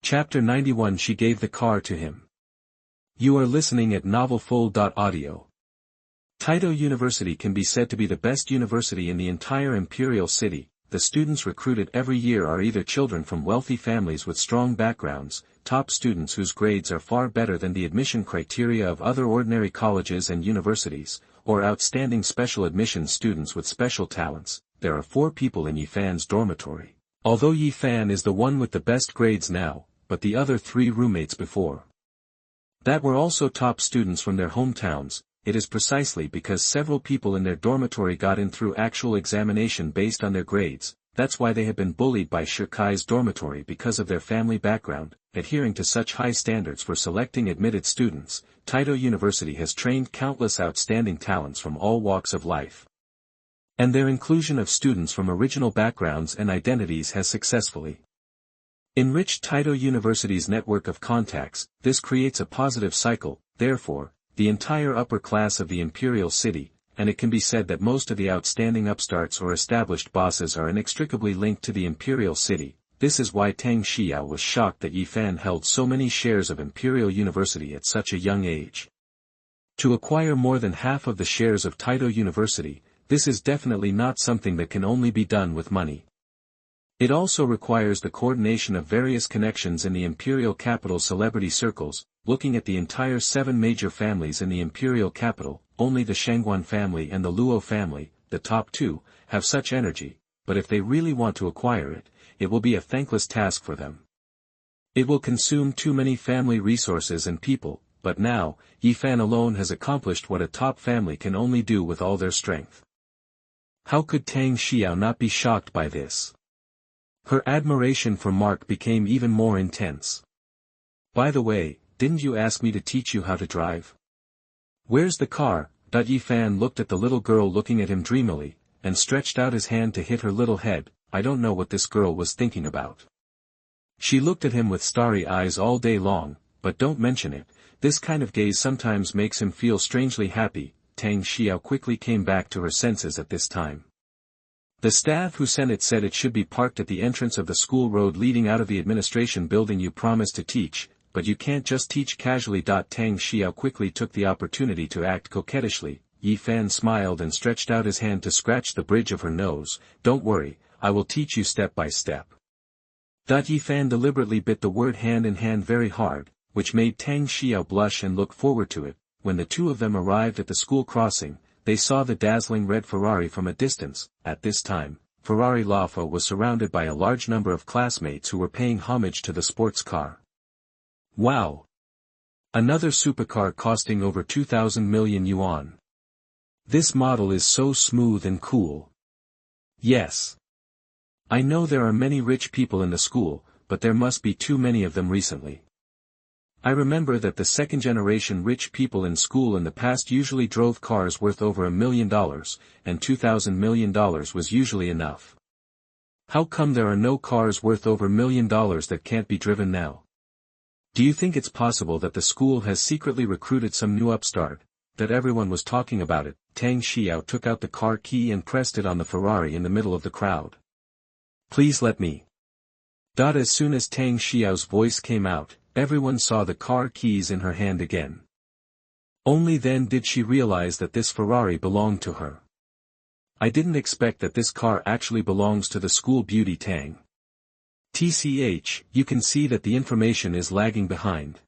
Chapter 91. She gave the car to him. You are listening at novelfull.audio. Taito University can be said to be the best university in the entire imperial city. The students recruited every year are either children from wealthy families with strong backgrounds, top students whose grades are far better than the admission criteria of other ordinary colleges and universities, or outstanding special admission students with special talents. There are 4 people in Yifan's dormitory. Although Yifan is the one with the best grades now, but the other 3 roommates before that were also top students from their hometowns. It is precisely because several people in their dormitory got in through actual examination based on their grades, that's why they have been bullied by Shikai's dormitory because of their family background. Adhering to such high standards for selecting admitted students, Taito University has trained countless outstanding talents from all walks of life. And their inclusion of students from original backgrounds and identities has successfully enriched Taito University's network of contacts. This creates a positive cycle, therefore, the entire upper class of the imperial city, and it can be said that most of the outstanding upstarts or established bosses are inextricably linked to the imperial city. This is why Tang Xiyao was shocked that Yifan held so many shares of Imperial University at such a young age. To acquire more than half of the shares of Taito University, this is definitely not something that can only be done with money. It also requires the coordination of various connections in the imperial capital celebrity circles. Looking at the entire 7 major families in the imperial capital, only the Shangguan family and the Luo family, the top 2, have such energy, but if they really want to acquire it, it will be a thankless task for them. It will consume too many family resources and people, but now, Yifan alone has accomplished what a top family can only do with all their strength. How could Tang Xiyao not be shocked by this? Her admiration for Mark became even more intense. By the way, didn't you ask me to teach you how to drive? Where's the car? Yifan looked at the little girl looking at him dreamily, and stretched out his hand to hit her little head. I don't know what this girl was thinking about. She looked at him with starry eyes all day long, but don't mention it, this kind of gaze sometimes makes him feel strangely happy. Tang Xiyao quickly came back to her senses at this time. The staff who sent it said it should be parked at the entrance of the school road leading out of the administration building. You promised to teach, but you can't just teach casually. Tang Xiyao quickly took the opportunity to act coquettishly. Yifan smiled and stretched out his hand to scratch the bridge of her nose. Don't worry, I will teach you step by step. Yifan deliberately bit the word hand in hand very hard, which made Tang Xiyao blush and look forward to it. When the 2 of them arrived at the school crossing, they saw the dazzling red Ferrari from a distance. At this time, Ferrari Lafo was surrounded by a large number of classmates who were paying homage to the sports car. Wow! Another supercar costing over 2,000 million yuan. This model is so smooth and cool. Yes. I know there are many rich people in the school, but there must be too many of them recently. I remember that the second-generation rich people in school in the past usually drove cars worth over $1 million, and $2,000 million was usually enough. How come there are no cars worth over $1 million that can't be driven now? Do you think it's possible that the school has secretly recruited some new upstart, that everyone was talking about it? Tang Xiyao took out the car key and pressed it on the Ferrari in the middle of the crowd. Please let me. As soon as Tang Xiao's voice came out, everyone saw the car keys in her hand again. Only then did she realize that this Ferrari belonged to her. I didn't expect that this car actually belongs to the school beauty Tang. TCH, you can see that the information is lagging behind.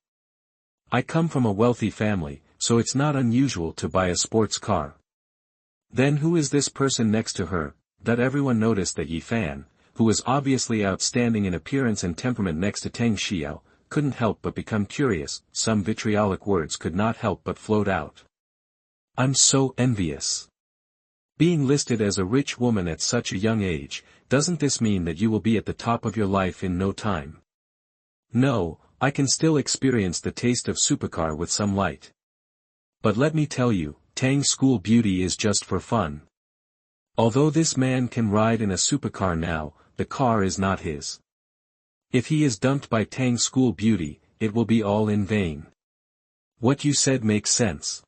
I come from a wealthy family, so it's not unusual to buy a sports car. Then who is this person next to her? Everyone noticed that Yifan, who was obviously outstanding in appearance and temperament next to Tang Xiyao, couldn't help but become curious. Some vitriolic words could not help but float out. I'm so envious. Being listed as a rich woman at such a young age, doesn't this mean that you will be at the top of your life in no time? No, I can still experience the taste of supercar with some light. But let me tell you, Tang's school beauty is just for fun. Although this man can ride in a supercar now, the car is not his. If he is dumped by Tang's school beauty, it will be all in vain. What you said makes sense.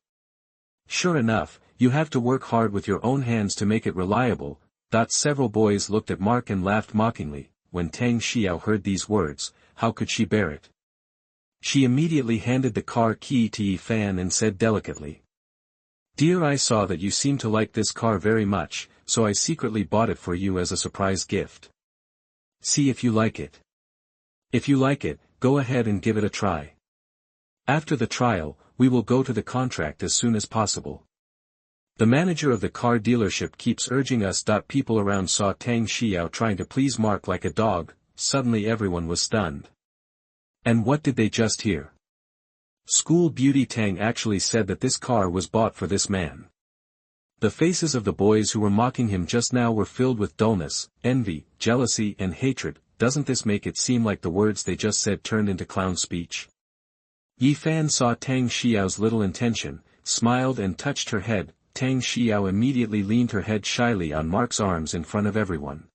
Sure enough, you have to work hard with your own hands to make it reliable. Several boys looked at Mark and laughed mockingly. When Tang Xiyao heard these words, how could she bear it? She immediately handed the car key to Yi Fan and said delicately. Dear, I saw that you seem to like this car very much, so I secretly bought it for you as a surprise gift. See if you like it. If you like it, go ahead and give it a try. After the trial, we will go to the contract as soon as possible. The manager of the car dealership keeps urging us. People around saw Tang Xiyao trying to please Mark like a dog. Suddenly everyone was stunned. And what did they just hear? School beauty Tang actually said that this car was bought for this man. The faces of the boys who were mocking him just now were filled with dullness, envy, jealousy and hatred. Doesn't this make it seem like the words they just said turned into clown speech? Yi Fan saw Tang Xiao's little intention, smiled and touched her head. Tang Xiyao immediately leaned her head shyly on Mark's arms in front of everyone.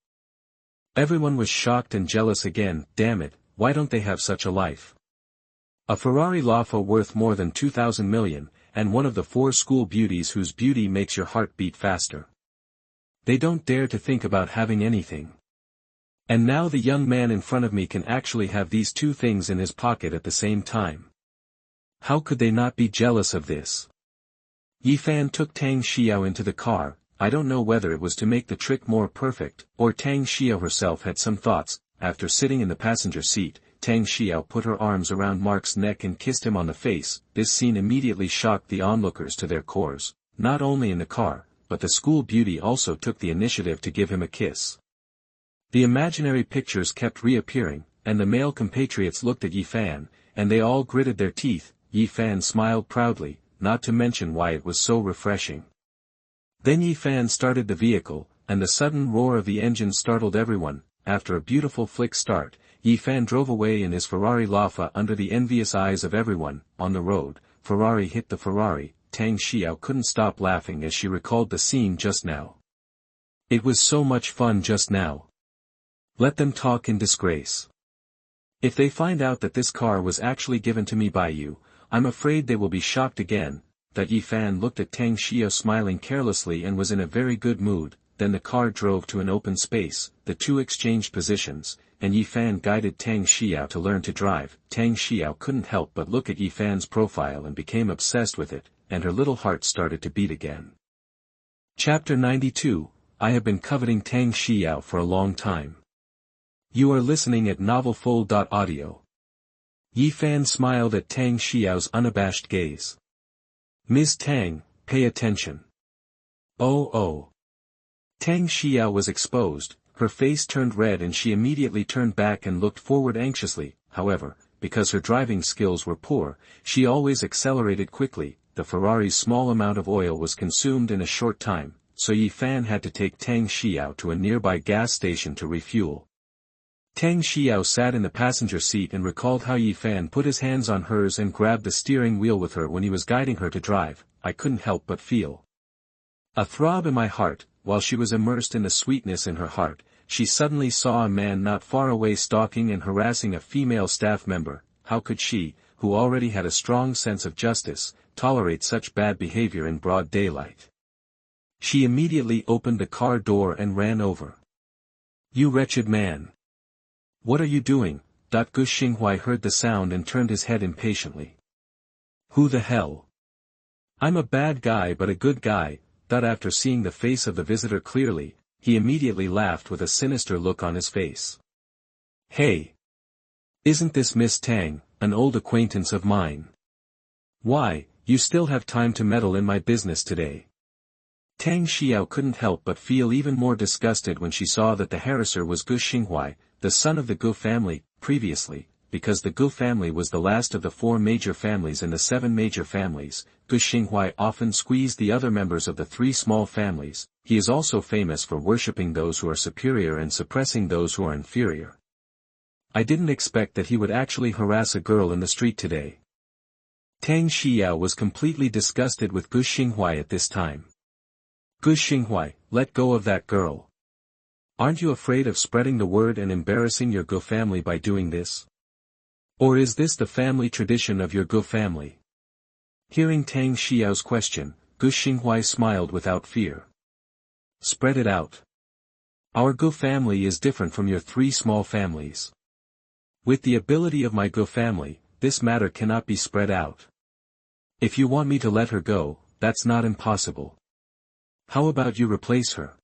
Everyone was shocked and jealous again. Damn it, why don't they have such a life? A Ferrari Lafa worth more than 2,000 million, and one of the 4 school beauties whose beauty makes your heart beat faster. They don't dare to think about having anything. And now the young man in front of me can actually have these 2 things in his pocket at the same time. How could they not be jealous of this? Yi Fan took Tang Xiyao into the car. I don't know whether it was to make the trick more perfect, or Tang Xiyao herself had some thoughts. After sitting in the passenger seat, Tang Xiyao put her arms around Mark's neck and kissed him on the face. This scene immediately shocked the onlookers to their cores. Not only in the car, but the school beauty also took the initiative to give him a kiss. The imaginary pictures kept reappearing, and the male compatriots looked at Yi Fan, and they all gritted their teeth. Yi Fan smiled proudly, not to mention why it was so refreshing. Then Yi Fan started the vehicle, and the sudden roar of the engine startled everyone. After a beautiful flick start, Yi Fan drove away in his Ferrari Lafa under the envious eyes of everyone. On the road, Ferrari hit the Ferrari. Tang Xiyao couldn't stop laughing as she recalled the scene just now. It was so much fun just now. Let them talk in disgrace. If they find out that this car was actually given to me by you, I'm afraid they will be shocked again. That Yi Fan looked at Tang Xiyao smiling carelessly and was in a very good mood. Then the car drove to an open space, the 2 exchanged positions, and Yi Fan guided Tang Xiyao to learn to drive. Tang Xiyao couldn't help but look at Yi Fan's profile and became obsessed with it, and her little heart started to beat again. Chapter 92, I have been coveting Tang Xiyao for a long time. You are listening at novelfull.audio. Yi Fan smiled at Tang Xiao's unabashed gaze. Ms. Tang, pay attention. Oh. Tang Xiyao was exposed, her face turned red and she immediately turned back and looked forward anxiously. However, because her driving skills were poor, she always accelerated quickly. The Ferrari's small amount of oil was consumed in a short time, so Yi Fan had to take Tang Xiyao to a nearby gas station to refuel. Tang Xiyao sat in the passenger seat and recalled how Yi Fan put his hands on hers and grabbed the steering wheel with her when he was guiding her to drive. I couldn't help but feel a throb in my heart. While she was immersed in the sweetness in her heart, she suddenly saw a man not far away stalking and harassing a female staff member. How could she, who already had a strong sense of justice, tolerate such bad behavior in broad daylight? She immediately opened the car door and ran over. You wretched man! What are you doing? Gu Xinghuai heard the sound and turned his head impatiently. Who the hell? I'm a bad guy but a good guy. After seeing the face of the visitor clearly, he immediately laughed with a sinister look on his face. Hey! Isn't this Miss Tang, an old acquaintance of mine? Why, you still have time to meddle in my business today. Tang Xiyao couldn't help but feel even more disgusted when she saw that the harasser was Gu Xinghuai, the son of the Gu family. Previously, because the Gu family was the last of the 4 major families in the 7 major families, Gu Xinghuai often squeezed the other members of the 3 small families. He is also famous for worshipping those who are superior and suppressing those who are inferior. I didn't expect that he would actually harass a girl in the street today. Tang Xiyao was completely disgusted with Gu Xinghuai at this time. Gu Xinghuai, let go of that girl. Aren't you afraid of spreading the word and embarrassing your Gu family by doing this? Or is this the family tradition of your Gu family? Hearing Tang Xiao's question, Gu Xinghuai smiled without fear. Spread it out. Our Gu family is different from your 3 small families. With the ability of my Gu family, this matter cannot be spread out. If you want me to let her go, that's not impossible. How about you replace her?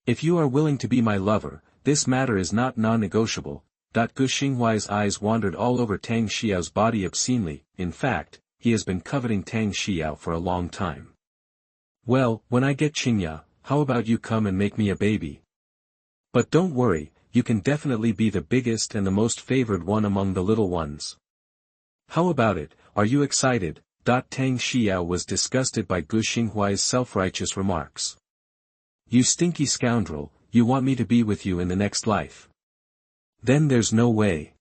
If you are willing to be my lover, this matter is not non-negotiable. Gu Xinghuai's eyes wandered all over Tang Xiao's body obscenely. In fact, he has been coveting Tang Xiyao for a long time. Well, when I get Qingya, how about you come and make me a baby? But don't worry, you can definitely be the biggest and the most favored one among the little ones. How about it, are you excited? Tang Xiyao was disgusted by Gu Xinghuai's self-righteous remarks. You stinky scoundrel, you want me to be with you in the next life. Then there's no way.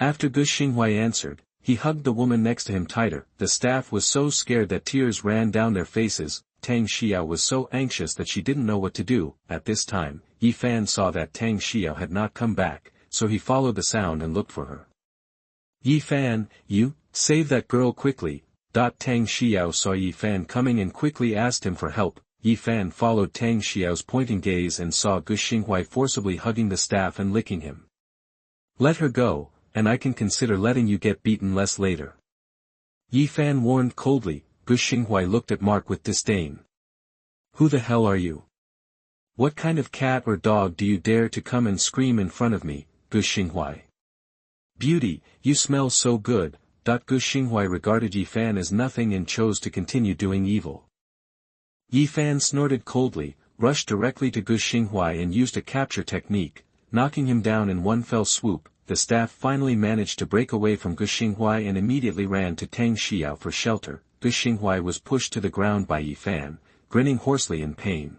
After Gu Xinghuai answered, he hugged the woman next to him tighter. The staff was so scared that tears ran down their faces. Tang Xiyao was so anxious that she didn't know what to do. At this time, Yi Fan saw that Tang Xiyao had not come back, so he followed the sound and looked for her. Yi Fan, you, save that girl quickly. Tang Xiyao saw Yi Fan coming and quickly asked him for help. Yi Fan followed Tang Xiao's pointing gaze and saw Gu Xinghuai forcibly hugging the staff and licking him. Let her go, and I can consider letting you get beaten less later. Yi Fan warned coldly. Gu Xinghuai looked at Mark with disdain. Who the hell are you? What kind of cat or dog do you dare to come and scream in front of me, Gu Xinghuai? Beauty, you smell so good. Gu Xinghuai regarded Yi Fan as nothing and chose to continue doing evil. Yi Fan snorted coldly, rushed directly to Gu Xinghuai and used a capture technique, knocking him down in one fell swoop. The staff finally managed to break away from Gu Xinghuai and immediately ran to Tang Xiyao for shelter. Gu Xinghuai was pushed to the ground by Yi Fan, grinning hoarsely in pain.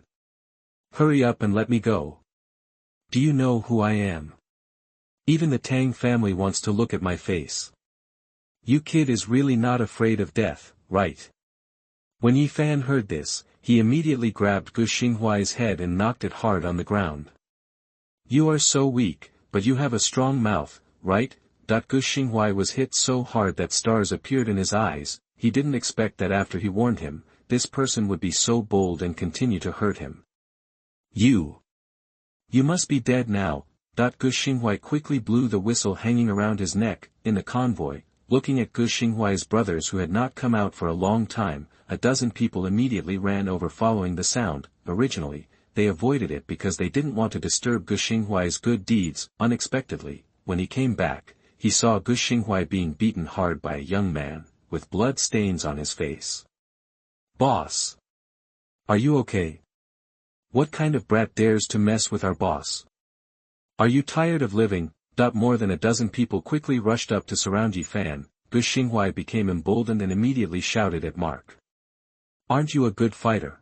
Hurry up and let me go. Do you know who I am? Even the Tang family wants to look at my face. You kid is really not afraid of death, right? When Yi Fan heard this, he immediately grabbed Gu Xinghuai's head and knocked it hard on the ground. You are so weak, but you have a strong mouth, right? Gu Xinghuai was hit so hard that stars appeared in his eyes. He didn't expect that after he warned him, this person would be so bold and continue to hurt him. You must be dead now. Gu Xinghuai quickly blew the whistle hanging around his neck. In the convoy, looking at Gu Xinghuai's brothers who had not come out for a long time, a dozen people immediately ran over following the sound. Originally, they avoided it because they didn't want to disturb Gu Xinghuai's good deeds. Unexpectedly, when he came back, he saw Gu Xinghuai being beaten hard by a young man, with blood stains on his face. Boss! Are you okay? What kind of brat dares to mess with our boss? Are you tired of living? More than a dozen people quickly rushed up to surround Yi Fan. Gu Xinghuai became emboldened and immediately shouted at Mark. Aren't you a good fighter?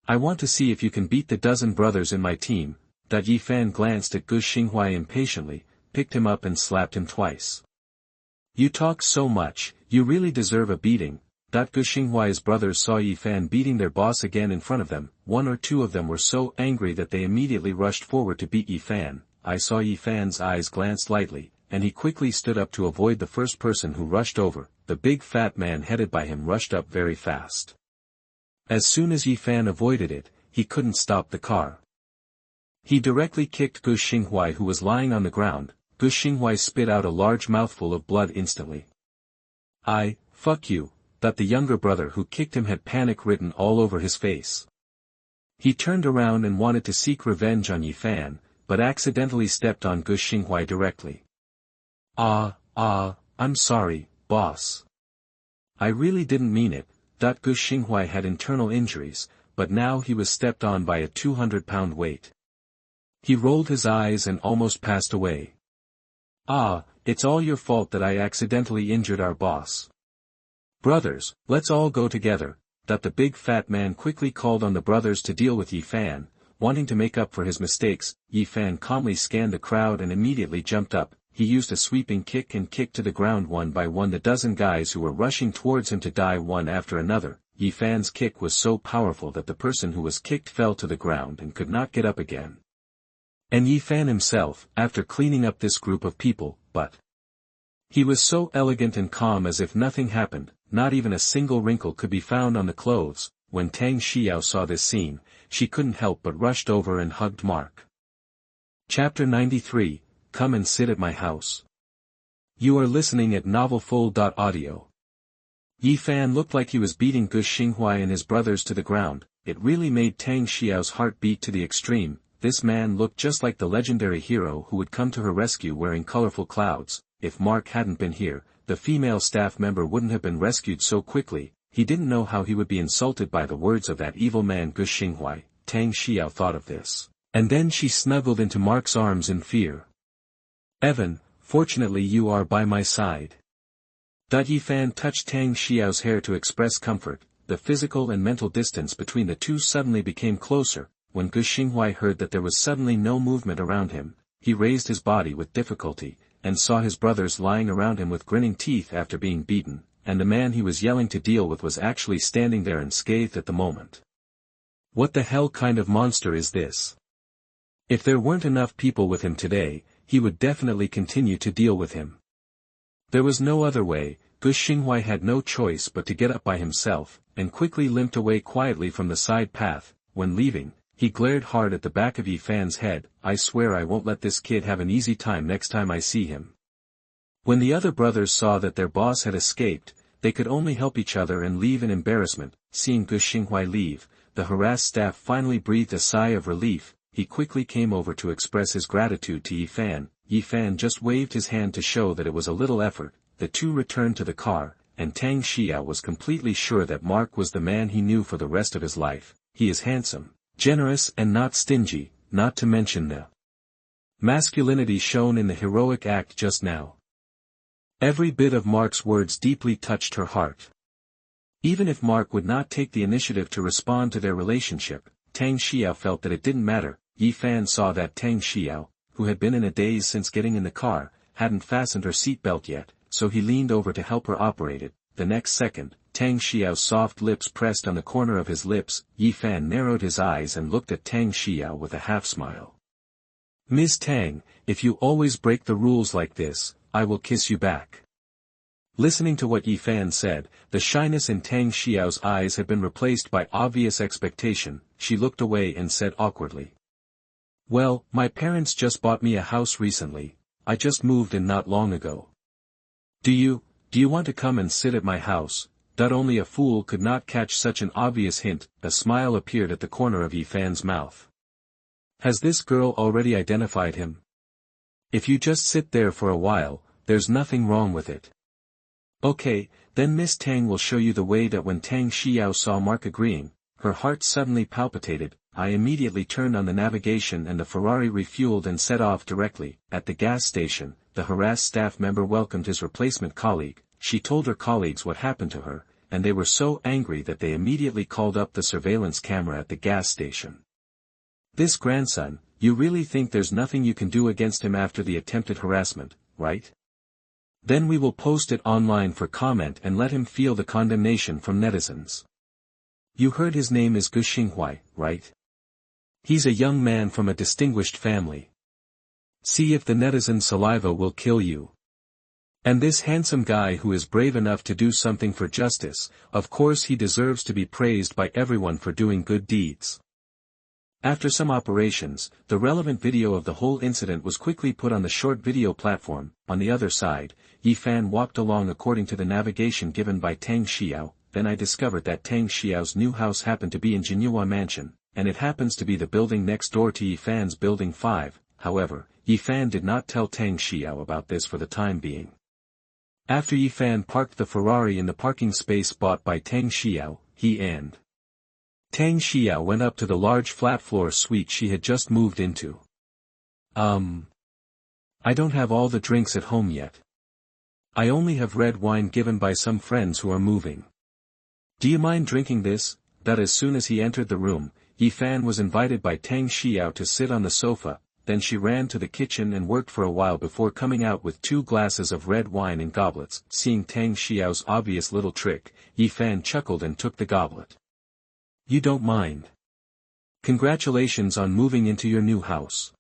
I want to see if you can beat the dozen brothers in my team. Yi Fan glanced at Gu Xinghuai impatiently, picked him up and slapped him twice. You talk so much, you really deserve a beating. Gu Xinghuai's brothers saw Yi Fan beating their boss again in front of them. One or two of them were so angry that they immediately rushed forward to beat Yi Fan. I saw Yi Fan's eyes glance lightly, and he quickly stood up to avoid the first person who rushed over. The big fat man headed by him rushed up very fast. As soon as Yi Fan avoided it, he couldn't stop the car. He directly kicked Gu Xinghuai who was lying on the ground. Gu Xinghuai spit out a large mouthful of blood instantly. Fuck you, that the younger brother who kicked him had panic written all over his face. He turned around and wanted to seek revenge on Yi Fan, but accidentally stepped on Gu Xinghuai directly. I'm sorry, boss. I really didn't mean it. Gu Xinghuai had internal injuries, but now he was stepped on by a 200-pound weight. He rolled his eyes and almost passed away. It's all your fault that I accidentally injured our boss. Brothers, let's all go together. The big fat man quickly called on the brothers to deal with Yi Fan. Wanting to make up for his mistakes, Yi Fan calmly scanned the crowd and immediately jumped up. He used a sweeping kick and kicked to the ground one by one the dozen guys who were rushing towards him to die one after another. Yi Fan's kick was so powerful that the person who was kicked fell to the ground and could not get up again. And Yi Fan himself, after cleaning up this group of people, he was so elegant and calm as if nothing happened, not even a single wrinkle could be found on the clothes. When Tang Xiyao saw this scene, she couldn't help but rushed over and hugged Mark. Chapter 93, come and sit at my house. You are listening at novelfull.audio. Yi Fan looked like he was beating Gu Xinghuai and his brothers to the ground. It really made Tang Xiao's heart beat to the extreme. This man looked just like the legendary hero who would come to her rescue wearing colorful clouds. If Mark hadn't been here, the female staff member wouldn't have been rescued so quickly. He didn't know how he would be insulted by the words of that evil man Gu Xinghuai. Tang Xiao thought of this. And then she snuggled into Mark's arms in fear. Evan, fortunately you are by my side. Yi Fan touched Tang Xiao's hair to express comfort. The physical and mental distance between the two suddenly became closer. When Gu Xinghuai heard that there was suddenly no movement around him, he raised his body with difficulty, and saw his brothers lying around him with grinning teeth after being beaten, and the man he was yelling to deal with was actually standing there unscathed at the moment. What the hell kind of monster is this? If there weren't enough people with him today, he would definitely continue to deal with him. There was no other way. Gu Xinghuai had no choice but to get up by himself, and quickly limped away quietly from the side path. When leaving, he glared hard at the back of Yi Fan's head. I swear I won't let this kid have an easy time next time I see him. When the other brothers saw that their boss had escaped, they could only help each other and leave in embarrassment. Seeing Gu Xinghuai leave, the harassed staff finally breathed a sigh of relief. He quickly came over to express his gratitude to Yi Fan. Yi Fan just waved his hand to show that it was a little effort. The two returned to the car, and Tang Xiyao was completely sure that Mark was the man he knew for the rest of his life. He is handsome, generous and not stingy, not to mention the masculinity shown in the heroic act just now. Every bit of Mark's words deeply touched her heart. Even if Mark would not take the initiative to respond to their relationship, Tang Xiyao felt that it didn't matter. Yi Fan saw that Tang Xiyao, who had been in a daze since getting in the car, hadn't fastened her seatbelt yet, so he leaned over to help her operate it. The next second, Tang Xiao's soft lips pressed on the corner of his lips. Yi Fan narrowed his eyes and looked at Tang Xiao with a half-smile. Ms. Tang, if you always break the rules like this, I will kiss you back. Listening to what Yi Fan said, the shyness in Tang Xiao's eyes had been replaced by obvious expectation. She looked away and said awkwardly. Well, my parents just bought me a house recently. I just moved in not long ago. Do you want to come and sit at my house? Only a fool could not catch such an obvious hint. A smile appeared at the corner of Yi Fan's mouth. Has this girl already identified him? If you just sit there for a while, there's nothing wrong with it. Okay, then Miss Tang will show you the way. That when Tang Xiyao saw Mark agreeing, her heart suddenly palpitated. I immediately turned on the navigation and the Ferrari refueled and set off directly. At the gas station, the harassed staff member welcomed his replacement colleague. She told her colleagues what happened to her, and they were so angry that they immediately called up the surveillance camera at the gas station. This grandson, you really think there's nothing you can do against him after the attempted harassment, right? Then we will post it online for comment and let him feel the condemnation from netizens. You heard his name is Gu Xinghuai, right? He's a young man from a distinguished family. See if the netizen saliva will kill you. And this handsome guy who is brave enough to do something for justice, of course he deserves to be praised by everyone for doing good deeds. After some operations, the relevant video of the whole incident was quickly put on the short video platform. On the other side, Yi Fan walked along according to the navigation given by Tang Xiyao. Then I discovered that Tang Xiao's new house happened to be in Jinjiang Mansion, and it happens to be the building next door to Yi Fan's Building 5. However, Yi Fan did not tell Tang Xiyao about this for the time being. After Yi Fan parked the Ferrari in the parking space bought by Tang Xiyao, he and Tang Xiyao went up to the large flat-floor suite she had just moved into. I don't have all the drinks at home yet. I only have red wine given by some friends who are moving. Do you mind drinking this? That as soon as he entered the room, Yi Fan was invited by Tang Xiyao to sit on the sofa. Then she ran to the kitchen and worked for a while before coming out with 2 glasses of red wine in goblets. Seeing Tang Xiao's obvious little trick, Yi Fan chuckled and took the goblet. You don't mind. Congratulations on moving into your new house.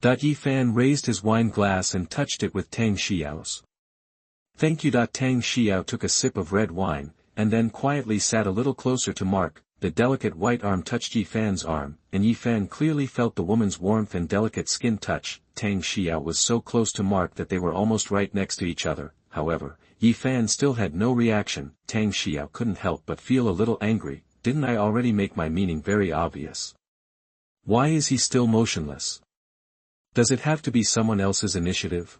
Yi Fan raised his wine glass and touched it with Tang Xiao's. Thank you. Tang Xiao took a sip of red wine, and then quietly sat a little closer to Mark. The delicate white arm touched Yi Fan's arm, and Yi Fan clearly felt the woman's warmth and delicate skin touch. Tang Xiyao was so close to Mark that they were almost right next to each other. However, Yi Fan still had no reaction. Tang Xiyao couldn't help but feel a little angry. Didn't I already make my meaning very obvious? Why is he still motionless? Does it have to be someone else's initiative?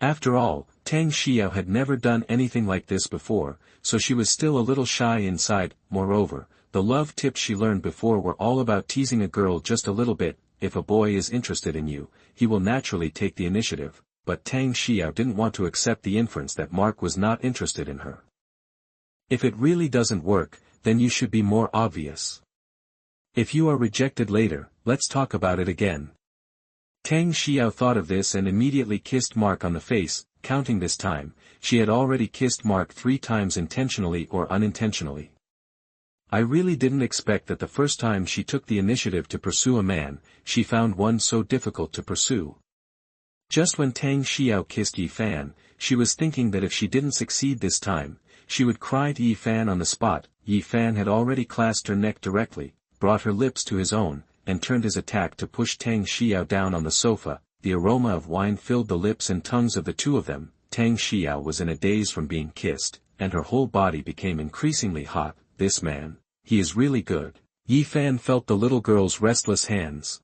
After all, Tang Xiyao had never done anything like this before, so she was still a little shy inside. Moreover, the love tips she learned before were all about teasing a girl just a little bit. If a boy is interested in you, he will naturally take the initiative, but Tang Xiyao didn't want to accept the inference that Mark was not interested in her. If it really doesn't work, then you should be more obvious. If you are rejected later, let's talk about it again. Tang Xiyao thought of this and immediately kissed Mark on the face. Counting this time, she had already kissed Mark 3 times intentionally or unintentionally. I really didn't expect that the first time she took the initiative to pursue a man, she found one so difficult to pursue. Just when Tang Xiyao kissed Yi Fan, she was thinking that if she didn't succeed this time, she would cry to Yi Fan on the spot. Yi Fan had already clasped her neck directly, brought her lips to his own, and turned his attack to push Tang Xiyao down on the sofa. The aroma of wine filled the lips and tongues of the two of them. Tang Xiyao was in a daze from being kissed, and her whole body became increasingly hot. This man, he is really good. Yi Fan felt the little girl's restless hands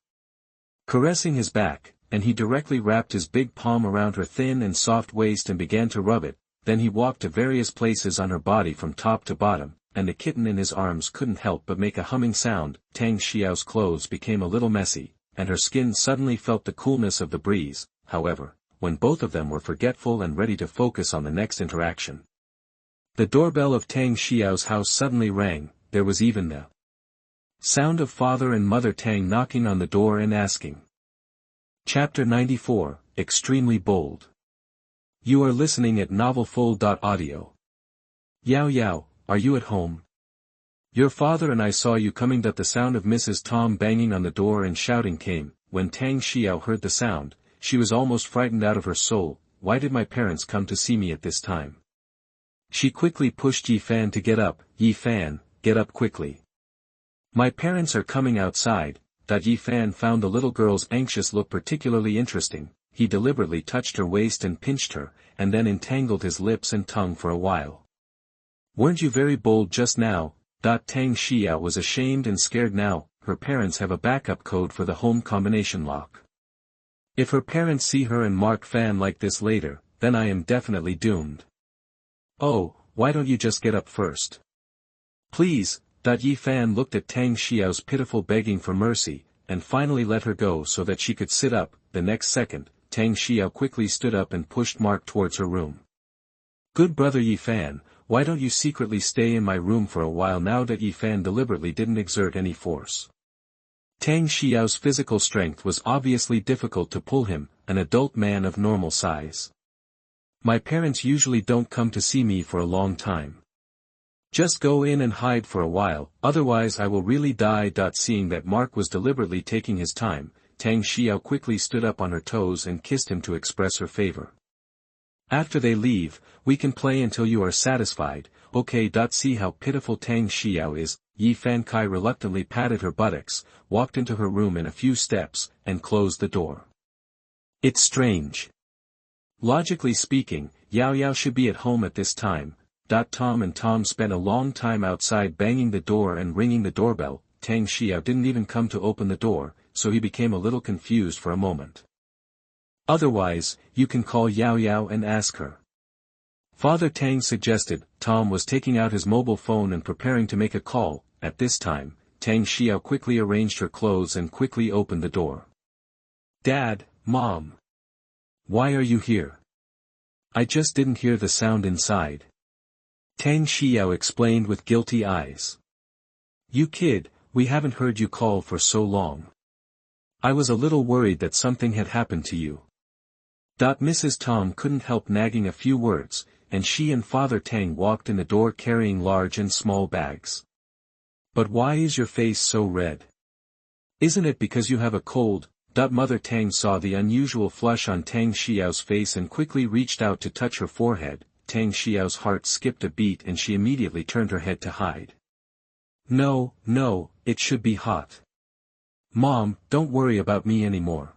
caressing his back, and he directly wrapped his big palm around her thin and soft waist and began to rub it. Then he walked to various places on her body from top to bottom, and the kitten in his arms couldn't help but make a humming sound. Tang Xiao's clothes became a little messy, and her skin suddenly felt the coolness of the breeze. However, when both of them were forgetful and ready to focus on the next interaction, the doorbell of Tang Xiao's house suddenly rang. There was even the sound of father and mother Tang knocking on the door and asking. Chapter 94, Extremely Bold. You are listening at novelfull.audio. Yao Yao, are you at home? Your father and I saw you coming. The sound of Mrs. Tom banging on the door and shouting came. When Tang Xiao heard the sound, she was almost frightened out of her soul. Why did my parents come to see me at this time? She quickly pushed Yi Fan to get up. Yi Fan, get up quickly. My parents are coming outside. Yi Fan found the little girl's anxious look particularly interesting. He deliberately touched her waist and pinched her, and then entangled his lips and tongue for a while. Weren't you very bold just now? Tang Xiyao was ashamed and scared now. Her parents have a backup code for the home combination lock. If her parents see her and Mark Fan like this later, then I am definitely doomed. Oh, why don't you just get up first? Please. Yi Fan looked at Tang Xiao's pitiful begging for mercy, and finally let her go so that she could sit up. The next second, Tang Xiao quickly stood up and pushed Mark towards her room. Good brother Yi Fan, why don't you secretly stay in my room for a while now? Yi Fan deliberately didn't exert any force. Tang Xiao's physical strength was obviously difficult to pull him, an adult man of normal size. My parents usually don't come to see me for a long time. Just go in and hide for a while, otherwise I will really die. Seeing that Mark was deliberately taking his time, Tang Xiao quickly stood up on her toes and kissed him to express her favor. After they leave, we can play until you are satisfied. Okay. See how pitiful Tang Xiao is. Yi Fan Kai reluctantly patted her buttocks, walked into her room in a few steps, and closed the door. It's strange. Logically speaking, Yao Yao should be at home at this time. Tom and Tom spent a long time outside banging the door and ringing the doorbell. Tang Xiao didn't even come to open the door, so he became a little confused for a moment. Otherwise, you can call Yao Yao and ask her. Father Tang suggested. Tom was taking out his mobile phone and preparing to make a call. At this time, Tang Xiao quickly arranged her clothes and quickly opened the door. Dad, Mom. Why are you here? I just didn't hear the sound inside. Tang Xiao explained with guilty eyes. You kid, we haven't heard you call for so long. I was a little worried that something had happened to you. Mrs. Tom couldn't help nagging a few words, and she and Father Tang walked in the door carrying large and small bags. But why is your face so red? Isn't it because you have a cold? Mother Tang saw the unusual flush on Tang Xiao's face and quickly reached out to touch her forehead. Tang Xiao's heart skipped a beat and she immediately turned her head to hide. No, it should be hot. Mom, don't worry about me anymore.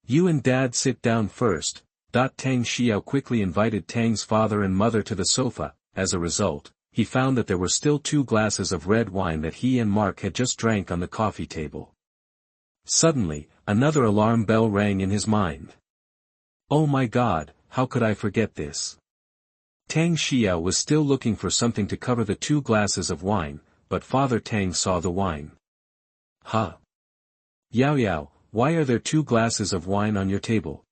You and Dad sit down first. Tang Xiyao quickly invited Tang's father and mother to the sofa. As a result, he found that there were still 2 glasses of red wine that he and Mark had just drank on the coffee table. Suddenly, another alarm bell rang in his mind. Oh my God, how could I forget this? Tang Xiyao was still looking for something to cover the 2 glasses of wine, but Father Tang saw the wine. Huh? Yao Yao, why are there 2 glasses of wine on your table?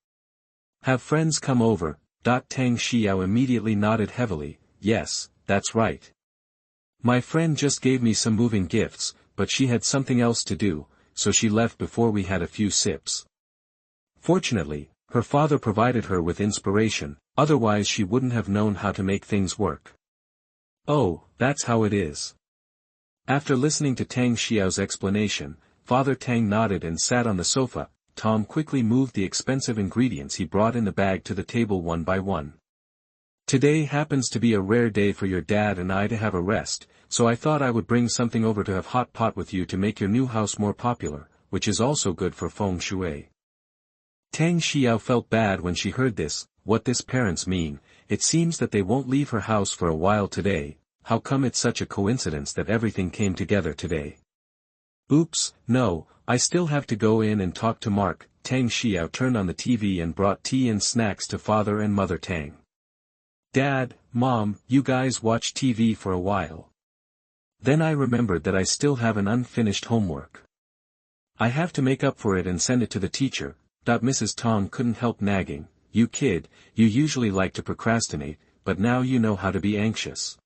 Have friends come over? Tang Xiyao immediately nodded heavily. Yes, that's right. My friend just gave me some moving gifts, but she had something else to do, so she left before we had a few sips. Fortunately, her father provided her with inspiration, otherwise she wouldn't have known how to make things work. Oh, that's how it is. After listening to Tang Xiao's explanation, Father Tang nodded and sat on the sofa. Tom quickly moved the expensive ingredients he brought in the bag to the table one by one. Today happens to be a rare day for your dad and I to have a rest, so I thought I would bring something over to have hot pot with you to make your new house more popular, which is also good for feng shui. Tang Xiyao felt bad when she heard this. What this parents mean? It seems that they won't leave her house for a while today. How come it's such a coincidence that everything came together today? Oops, no, I still have to go in and talk to Mark. Tang Xiyao turned on the TV and brought tea and snacks to Father and Mother Tang. Dad, Mom, you guys watch TV for a while. Then I remembered that I still have an unfinished homework. I have to make up for it and send it to the teacher. Mrs. Tong couldn't help nagging. You kid, you usually like to procrastinate, but now you know how to be anxious.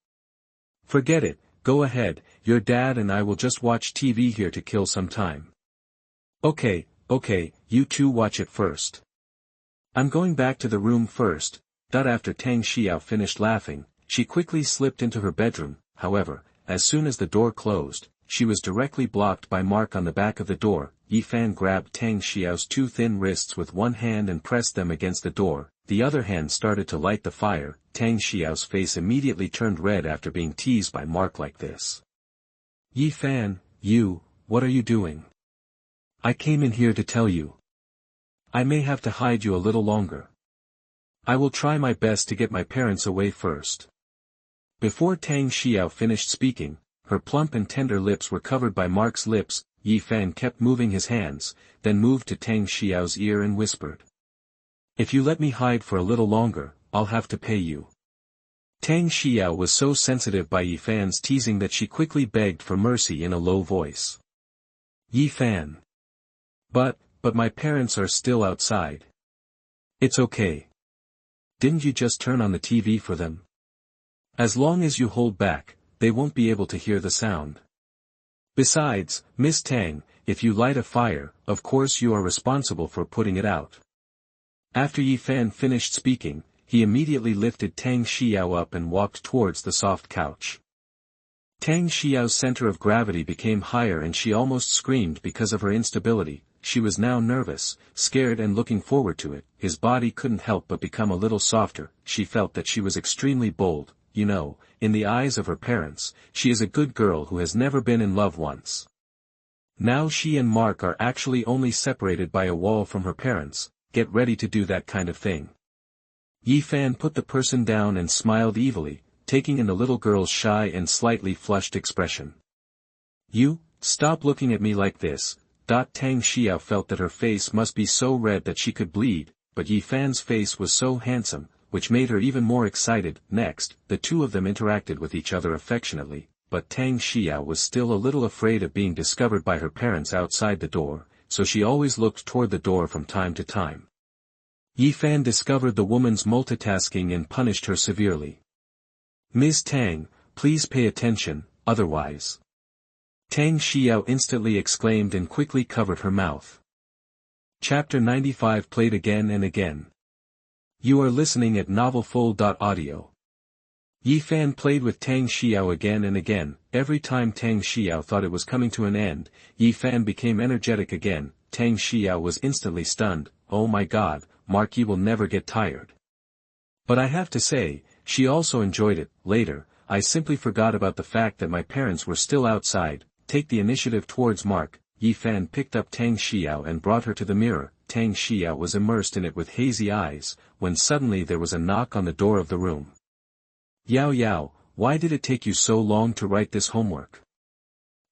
Forget it, go ahead, your dad and I will just watch TV here to kill some time. Okay, you two watch it first. I'm going back to the room first. After Tang Xiyao finished laughing, she quickly slipped into her bedroom. However, as soon as the door closed, she was directly blocked by Mark on the back of the door. Yifan grabbed Tang Xiao's 2 thin wrists with one hand and pressed them against the door. The other hand started to light the fire. Tang Xiao's face immediately turned red after being teased by Mark like this. Yifan, what are you doing? I came in here to tell you. I may have to hide you a little longer. I will try my best to get my parents away first. Before Tang Xiyao finished speaking, her plump and tender lips were covered by Mark's lips. Yifan kept moving his hands, then moved to Tang Xiao's ear and whispered. If you let me hide for a little longer, I'll have to pay you. Tang Xiyao was so sensitive by Yifan's teasing that she quickly begged for mercy in a low voice. Yifan. But my parents are still outside. It's okay. Didn't you just turn on the TV for them? As long as you hold back, they won't be able to hear the sound. Besides, Miss Tang, if you light a fire, of course you are responsible for putting it out. After Yifan finished speaking, he immediately lifted Tang Xiyao up and walked towards the soft couch. Tang Xiao's center of gravity became higher and she almost screamed because of her instability. She was now nervous, scared and looking forward to it. His body couldn't help but become a little softer. She felt that she was extremely bold. In the eyes of her parents, she is a good girl who has never been in love once. Now she and Mark are actually only separated by a wall from her parents. Get ready to do that kind of thing. Yifan put the person down and smiled evilly, taking in the little girl's shy and slightly flushed expression. You, stop looking at me like this. Tang Xiyao felt that her face must be so red that she could bleed, but Yifan's face was so handsome, which made her even more excited. Next, the two of them interacted with each other affectionately, but Tang Xiyao was still a little afraid of being discovered by her parents outside the door, so she always looked toward the door from time to time. Yifan discovered the woman's multitasking and punished her severely. Ms. Tang, please pay attention, otherwise. Tang Xiyao instantly exclaimed and quickly covered her mouth. Chapter 95 played again and again. You are listening at novelfull.audio. Yifan played with Tang Xiyao again and again. Every time Tang Xiyao thought it was coming to an end, Yifan became energetic again. Tang Xiyao was instantly stunned. Oh my God, Mark, you will never get tired. But I have to say, she also enjoyed it. Later, I simply forgot about the fact that my parents were still outside. Take the initiative towards Mark. Yifan picked up Tang Xiyao and brought her to the mirror. Tang Xiyao was immersed in it with hazy eyes, when suddenly there was a knock on the door of the room. Yao Yao, why did it take you so long to write this homework?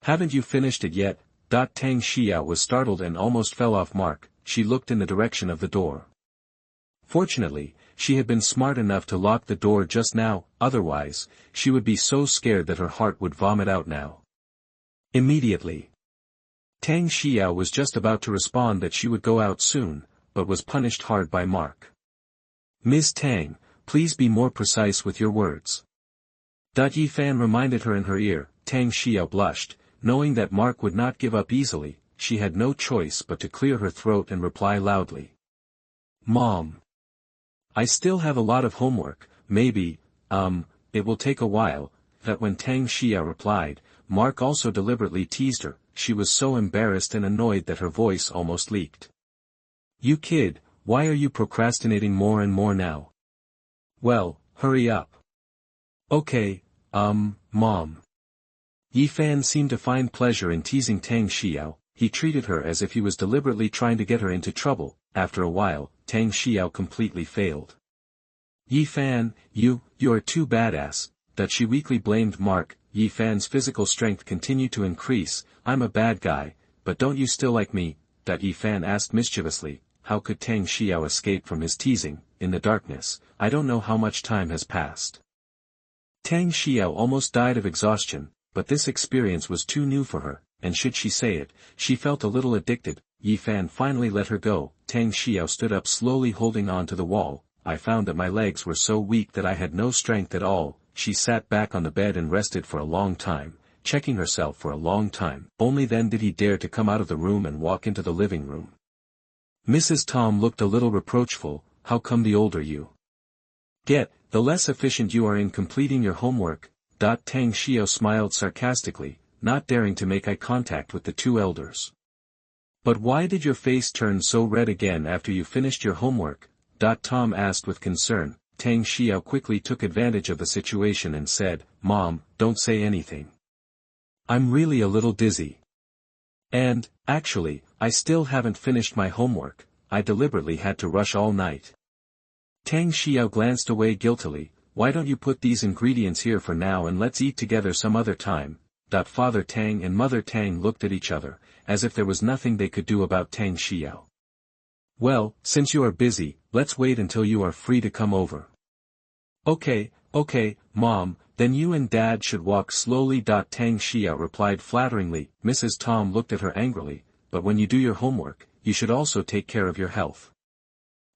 Haven't you finished it yet? Tang Xiyao was startled and almost fell off Mark. She looked in the direction of the door. Fortunately, she had been smart enough to lock the door just now, otherwise, she would be so scared that her heart would vomit out now. Immediately. Tang Xiyao was just about to respond that she would go out soon, but was punished hard by Mark. Ms. Tang, please be more precise with your words. Yi Fan reminded her in her ear. Tang Xiyao blushed, knowing that Mark would not give up easily. She had no choice but to clear her throat and reply loudly. Mom. I still have a lot of homework, maybe, it will take a while. That when Tang Xiyao replied, Mark also deliberately teased her. She was so embarrassed and annoyed that her voice almost leaked. You kid, why are you procrastinating more and more now? Well, hurry up. Okay, Mom. Yi Fan seemed to find pleasure in teasing Tang Xiyao. He treated her as if he was deliberately trying to get her into trouble. After a while, Tang Xiyao completely failed. Yi Fan, you are too badass. That she weakly blamed Mark. Yi Fan's physical strength continued to increase. I'm a bad guy, but don't you still like me? Yi Fan asked mischievously. How could Tang Xiyao escape from his teasing? In the darkness, I don't know how much time has passed. Tang Xiyao almost died of exhaustion, but this experience was too new for her, and should she say it, she felt a little addicted. Yi Fan finally let her go. Tang Xiyao stood up slowly holding on to the wall. I found that my legs were so weak that I had no strength at all. She sat back on the bed and rested for a long time, checking herself for a long time. Only then did he dare to come out of the room and walk into the living room. Mrs. Tom looked a little reproachful. How come the older you get, the less efficient you are in completing your homework? Tang Xiyao smiled sarcastically, not daring to make eye contact with the two elders. But why did your face turn so red again after you finished your homework? Tom asked with concern. Tang Xiyao quickly took advantage of the situation and said, Mom, don't say anything. I'm really a little dizzy. And, actually, I still haven't finished my homework. I deliberately had to rush all night. Tang Xiyao glanced away guiltily. Why don't you put these ingredients here for now and let's eat together some other time? Father Tang and Mother Tang looked at each other, as if there was nothing they could do about Tang Xiyao. Well, since you are busy, let's wait until you are free to come over. Okay, Mom, then you and Dad should walk slowly. Tang Xiyao replied flatteringly. Mrs. Tom looked at her angrily, but when you do your homework, you should also take care of your health.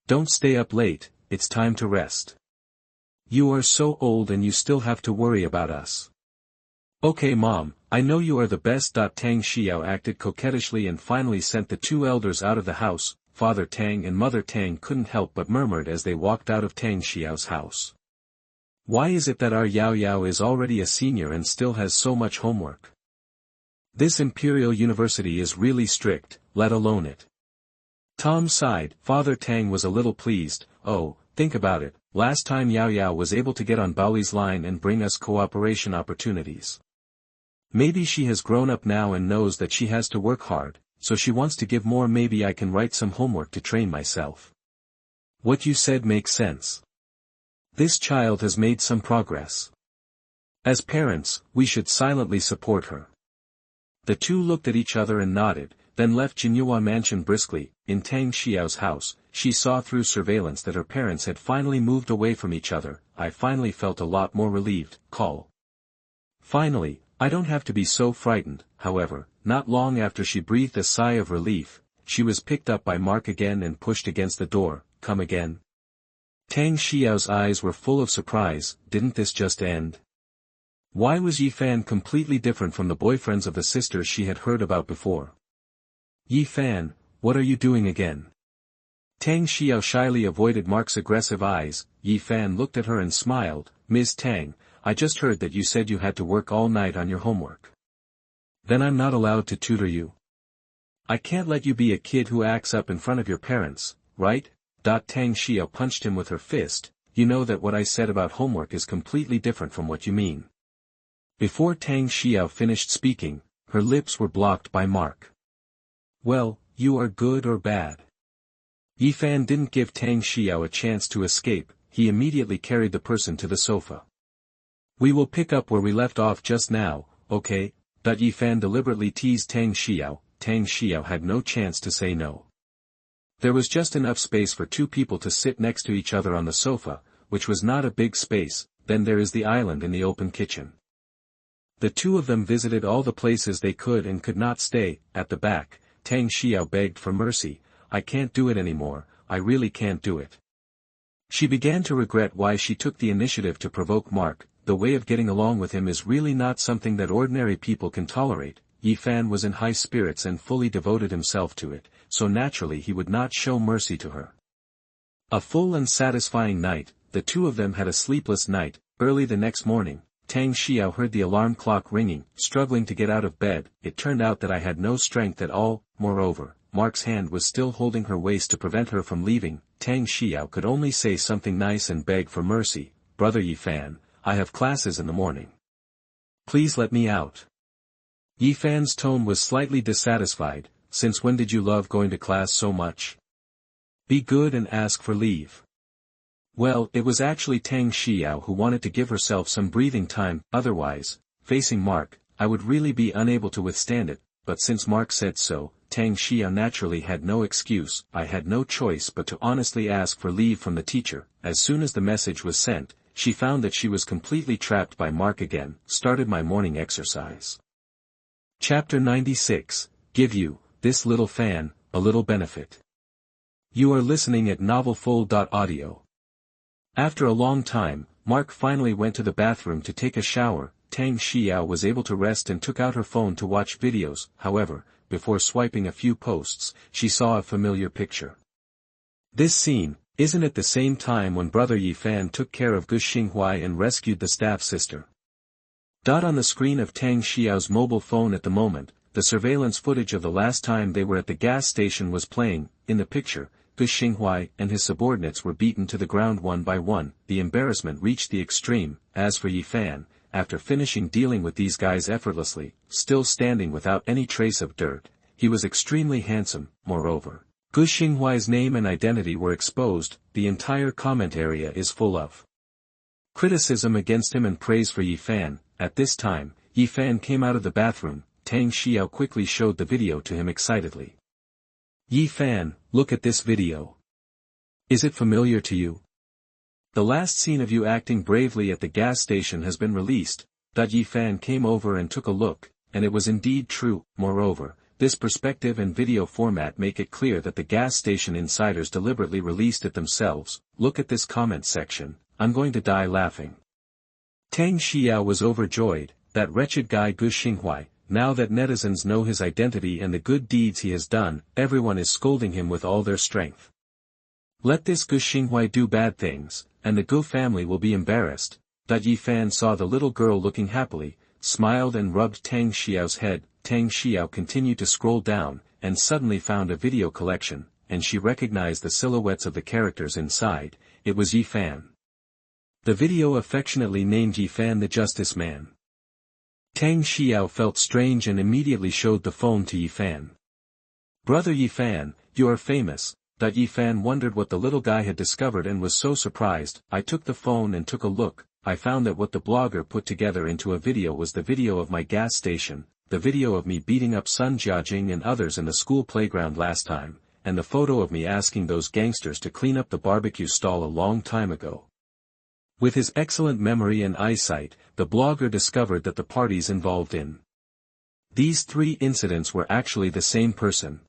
Don't stay up late, it's time to rest. You are so old and you still have to worry about us. Okay Mom, I know you are the best. Tang Xiyao acted coquettishly and finally sent the two elders out of the house. Father Tang and Mother Tang couldn't help but murmured as they walked out of Tang Xiao's house. Why is it that our Yao Yao is already a senior and still has so much homework? This Imperial University is really strict, let alone it. Tom sighed. Father Tang was a little pleased. Oh, think about it, last time Yao Yao was able to get on Baoli's line and bring us cooperation opportunities. Maybe she has grown up now and knows that she has to work hard, so she wants to give more. Maybe I can write some homework to train myself. What you said makes sense. This child has made some progress. As parents, we should silently support her. The two looked at each other and nodded, then left Jinjiang mansion briskly. In Tang Xiao's house, she saw through surveillance that her parents had finally moved away from each other. I finally felt a lot more relieved. Finally, I don't have to be so frightened. However, not long after she breathed a sigh of relief, she was picked up by Mark again and pushed against the door. Come again? Tang Xiao's eyes were full of surprise. Didn't this just end? Why was Yi Fan completely different from the boyfriends of the sisters she had heard about before? Yi Fan, what are you doing again? Tang Xiyao shyly avoided Mark's aggressive eyes. Yi Fan looked at her and smiled. Ms. Tang, I just heard that you said you had to work all night on your homework. Then I'm not allowed to tutor you. I can't let you be a kid who acts up in front of your parents, right? Tang Xiyao punched him with her fist. You know that what I said about homework is completely different from what you mean. Before Tang Xiyao finished speaking, her lips were blocked by Mark. Well, you are good or bad? Yi Fan didn't give Tang Xiyao a chance to escape, he immediately carried the person to the sofa. We will pick up where we left off just now, okay? Yi Fan deliberately teased Tang Xiyao. Tang Xiyao had no chance to say no. There was just enough space for two people to sit next to each other on the sofa, which was not a big space. Then there is the island in the open kitchen. The two of them visited all the places they could and could not stay. At the back, Tang Xiyao begged for mercy. I can't do it anymore, I really can't do it. She began to regret why she took the initiative to provoke Mark. The way of getting along with him is really not something that ordinary people can tolerate. Yi Fan was in high spirits and fully devoted himself to it, so naturally he would not show mercy to her. A full and satisfying night, the two of them had a sleepless night. Early the next morning, Tang Xiyao heard the alarm clock ringing, struggling to get out of bed. It turned out that I had no strength at all. Moreover, Mark's hand was still holding her waist to prevent her from leaving. Tang Xiyao could only say something nice and beg for mercy. Brother Yi Fan, I have classes in the morning. Please let me out. Yi Fan's tone was slightly dissatisfied. Since when did you love going to class so much? Be good and ask for leave. Well, it was actually Tang Xiyao who wanted to give herself some breathing time. Otherwise, facing Mark, I would really be unable to withstand it, but since Mark said so, Tang Xiyao naturally had no excuse. I had no choice but to honestly ask for leave from the teacher. As soon as the message was sent, she found that she was completely trapped by Mark again. Started my morning exercise. Chapter 96, Give you, this little fan, a little benefit. You are listening at novelfull.audio. After a long time, Mark finally went to the bathroom to take a shower. Tang Xiyao was able to rest and took out her phone to watch videos. However, before swiping a few posts, she saw a familiar picture. This scene, isn't it the same time when Brother Yi Fan took care of Gu Xinghuai and rescued the staff sister? On the screen of Tang Xiao's mobile phone at the moment, the surveillance footage of the last time they were at the gas station was playing. In the picture, Gu Xinghuai and his subordinates were beaten to the ground one by one. The embarrassment reached the extreme. As for Yi Fan, after finishing dealing with these guys effortlessly, still standing without any trace of dirt, he was extremely handsome. Moreover, Gu Xinghuai's name and identity were exposed. The entire comment area is full of criticism against him and praise for Yi Fan. At this time, Yi Fan came out of the bathroom. Tang Xiyao quickly showed the video to him excitedly. Yi Fan, look at this video. Is it familiar to you? The last scene of you acting bravely at the gas station has been released. Yi Fan came over and took a look, and it was indeed true. Moreover, this perspective and video format make it clear that the gas station insiders deliberately released it themselves. Look at this comment section. I'm going to die laughing. Tang Xiyao was overjoyed. That wretched guy Gu Xinghuai. Now that netizens know his identity and the good deeds he has done, everyone is scolding him with all their strength. Let this Gu Xinghuai do bad things, and the Gu family will be embarrassed. Yi Fan saw the little girl looking happily, smiled and rubbed Tang Xiao's head. Tang Xiyao continued to scroll down, and suddenly found a video collection, and she recognized the silhouettes of the characters inside. It was Yi Fan. The video affectionately named Yi Fan the Justice Man. Tang Xiyao felt strange and immediately showed the phone to Yi Fan. Brother Yi Fan, you are famous. Yi Fan wondered what the little guy had discovered and was so surprised. I took the phone and took a look. I found that what the blogger put together into a video was the video of my gas station, the video of me beating up Sun Jiajing and others in the school playground last time, and the photo of me asking those gangsters to clean up the barbecue stall a long time ago. With his excellent memory and eyesight, the blogger discovered that the parties involved in these three incidents were actually the same person.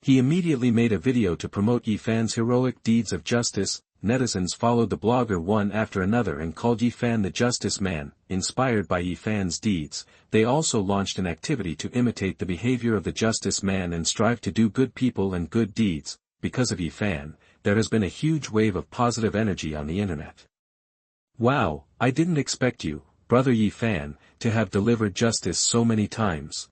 He immediately made a video to promote Yi Fan's heroic deeds of justice. Netizens followed the blogger one after another and called Yi Fan the Justice Man. Inspired by Yi Fan's deeds, they also launched an activity to imitate the behavior of the Justice Man and strive to do good people and good deeds. Because of Yi Fan, there has been a huge wave of positive energy on the internet. Wow, I didn't expect you, Brother Yi Fan, to have delivered justice so many times.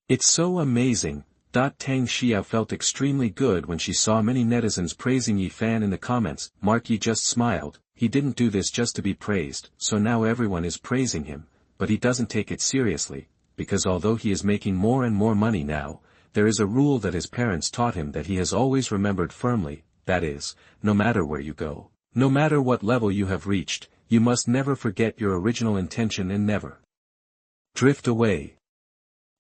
It's so amazing. Tang Xiyao felt extremely good when she saw many netizens praising Yi Fan in the comments. Mark Yi just smiled. He didn't do this just to be praised, so now everyone is praising him, but he doesn't take it seriously, because although he is making more and more money now, there is a rule that his parents taught him that he has always remembered firmly, that is, no matter where you go, no matter what level you have reached, you must never forget your original intention and never drift away.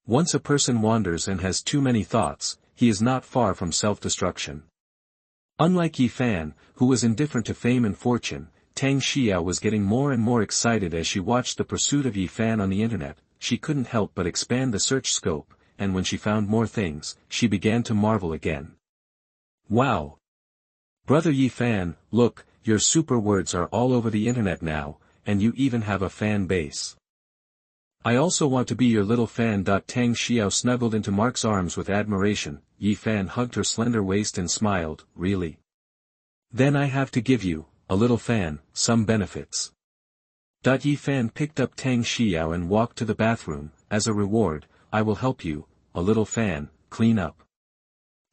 Once a person wanders and has too many thoughts, he is not far from self-destruction. Unlike Yi Fan, who was indifferent to fame and fortune, Tang Xiyao was getting more and more excited as she watched the pursuit of Yi Fan on the internet. She couldn't help but expand the search scope, and when she found more things, she began to marvel again. Wow! Brother Yi Fan, look, your super words are all over the internet now, and you even have a fan base. I also want to be your little fan. Tang Xiyao snuggled into Mark's arms with admiration. Yi Fan hugged her slender waist and smiled, really? Then I have to give you, a little fan, some benefits. Yi Fan picked up Tang Xiyao and walked to the bathroom. As a reward, I will help you, a little fan, clean up.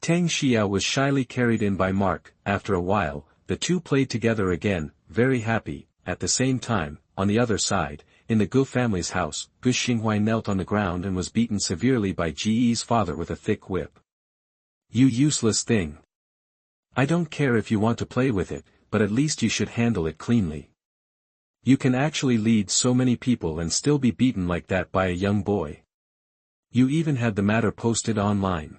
Tang Xiyao was shyly carried in by Mark. After a while, the two played together again, very happy. At the same time, on the other side, in the Gu family's house, Gu Xinghuai knelt on the ground and was beaten severely by Ji Yi's father with a thick whip. You useless thing! I don't care if you want to play with it, but at least you should handle it cleanly. You can actually lead so many people and still be beaten like that by a young boy. You even had the matter posted online.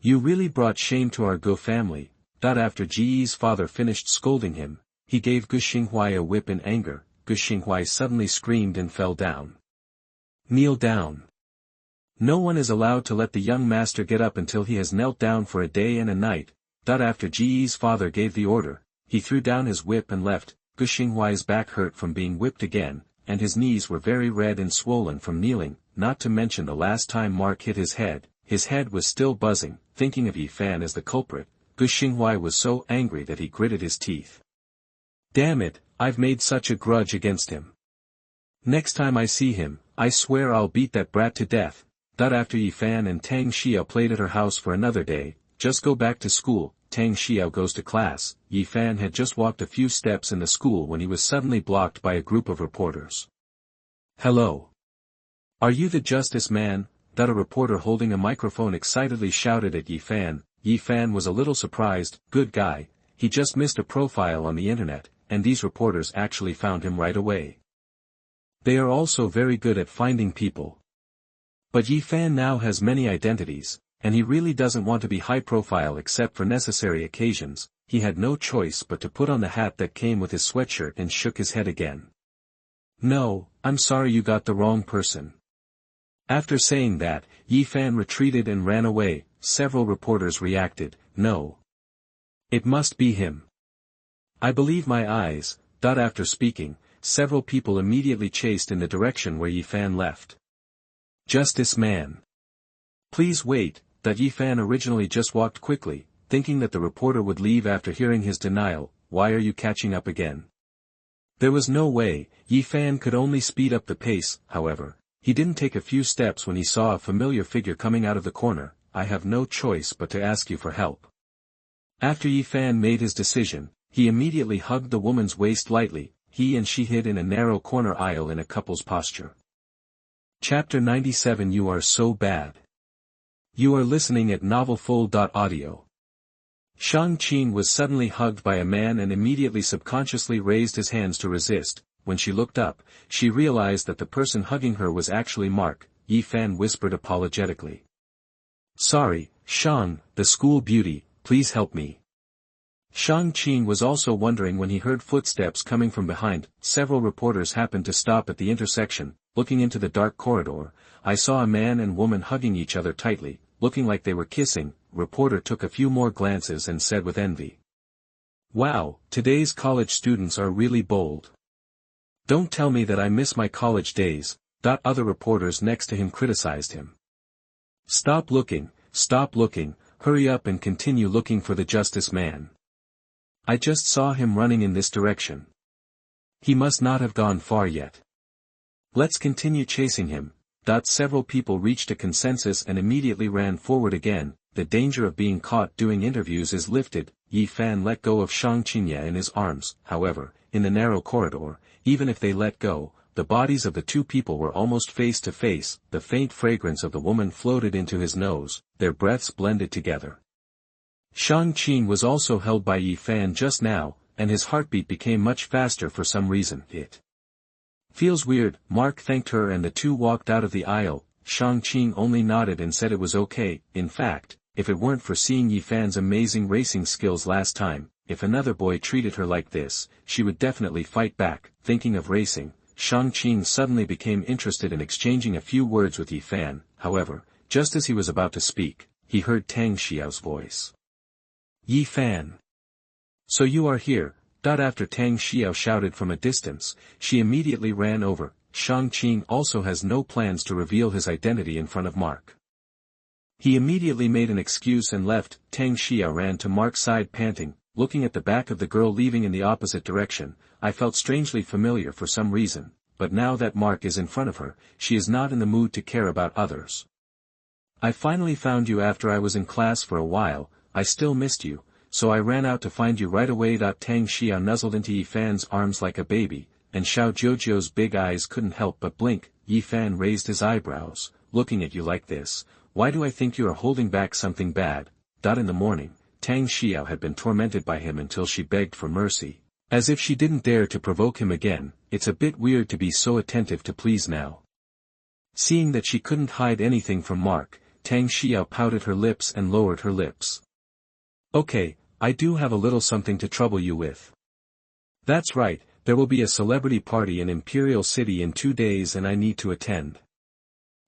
You really brought shame to our Gu family. After Ji Yi's father finished scolding him, he gave Gu Xinghuai a whip in anger. Gu Xinghuai suddenly screamed and fell down. Kneel down. No one is allowed to let the young master get up until he has knelt down for a day and a night. After Ji Yi's father gave the order, he threw down his whip and left. Gu Xinghuai's back hurt from being whipped again, and his knees were very red and swollen from kneeling, not to mention the last time Mark hit his head was still buzzing. Thinking of Yi Fan as the culprit, Gu Xinghuai was so angry that he gritted his teeth. Damn it, I've made such a grudge against him. Next time I see him, I swear I'll beat that brat to death. After Yi Fan and Tang Xiyao played at her house for another day, just go back to school. Tang Xiyao goes to class. Yi Fan had just walked a few steps in the school when he was suddenly blocked by a group of reporters. Hello. Are you the justice man? A reporter holding a microphone excitedly shouted at Yi Fan. Yi Fan was a little surprised. Good guy, he just missed a profile on the internet, and these reporters actually found him right away. They are also very good at finding people. But Yi Fan now has many identities, and he really doesn't want to be high profile except for necessary occasions. He had no choice but to put on the hat that came with his sweatshirt and shook his head again. No, I'm sorry, you got the wrong person. After saying that, Yi Fan retreated and ran away. Several reporters reacted. No. It must be him. I believe my eyes. After speaking, several people immediately chased in the direction where Yi Fan left. Justice man. Please wait. Yi Fan originally just walked quickly, thinking that the reporter would leave after hearing his denial. Why are you catching up again? There was no way. Yi Fan could only speed up the pace. However, he didn't take a few steps when he saw a familiar figure coming out of the corner. I have no choice but to ask you for help. After Yi Fan made his decision, he immediately hugged the woman's waist lightly. He and she hid in a narrow corner aisle in a couple's posture. Chapter 97. You are so bad. You are listening at novelfull.audio. Shang Qin was suddenly hugged by a man and immediately subconsciously raised his hands to resist. When she looked up, she realized that the person hugging her was actually Mark. Yi Fan whispered apologetically. Sorry, Shang, the school beauty, please help me. Shang Qin was also wondering when he heard footsteps coming from behind. Several reporters happened to stop at the intersection. Looking into the dark corridor, I saw a man and woman hugging each other tightly, looking like they were kissing. Reporter took a few more glances and said with envy. Wow, today's college students are really bold. Don't tell me that I miss my college days. Other reporters next to him criticized him. Stop looking, hurry up and continue looking for the justice man. I just saw him running in this direction. He must not have gone far yet. Let's continue chasing him. Several people reached a consensus and immediately ran forward again. The danger of being caught doing interviews is lifted. Yi Fan let go of Shang Qin in his arms. However, in the narrow corridor, even if they let go, the bodies of the two people were almost face to face, the faint fragrance of the woman floated into his nose, their breaths blended together. Shang Qing was also held by Yi Fan just now, and his heartbeat became much faster for some reason. It feels weird. Mark thanked her and the two walked out of the aisle. Shang Qing only nodded and said it was okay. In fact, if it weren't for seeing Yi Fan's amazing racing skills last time, if another boy treated her like this, she would definitely fight back. Thinking of racing, Shang Qing suddenly became interested in exchanging a few words with Yi Fan. However, just as he was about to speak, he heard Tang Xiao's voice. Yi Fan. So you are here. After Tang Xiao shouted from a distance, she immediately ran over. Shang Qing also has no plans to reveal his identity in front of Mark. He immediately made an excuse and left. Tang Xiao ran to Mark's side panting, looking at the back of the girl leaving in the opposite direction. I felt strangely familiar for some reason, but now that Mark is in front of her, she is not in the mood to care about others. I finally found you after I was in class for a while. I still missed you, so I ran out to find you right away. Tang Xiao nuzzled into Yi Fan's arms like a baby, and Xiao Jiujiu's big eyes couldn't help but blink. Yi Fan raised his eyebrows, looking at you like this. Why do I think you are holding back something bad? In the morning, Tang Xiao had been tormented by him until she begged for mercy, as if she didn't dare to provoke him again. It's a bit weird to be so attentive to please now. Seeing that she couldn't hide anything from Mark, Tang Xiao pouted her lips and lowered her lips. Okay, I do have a little something to trouble you with. That's right, there will be a celebrity party in Imperial City in 2 days and I need to attend.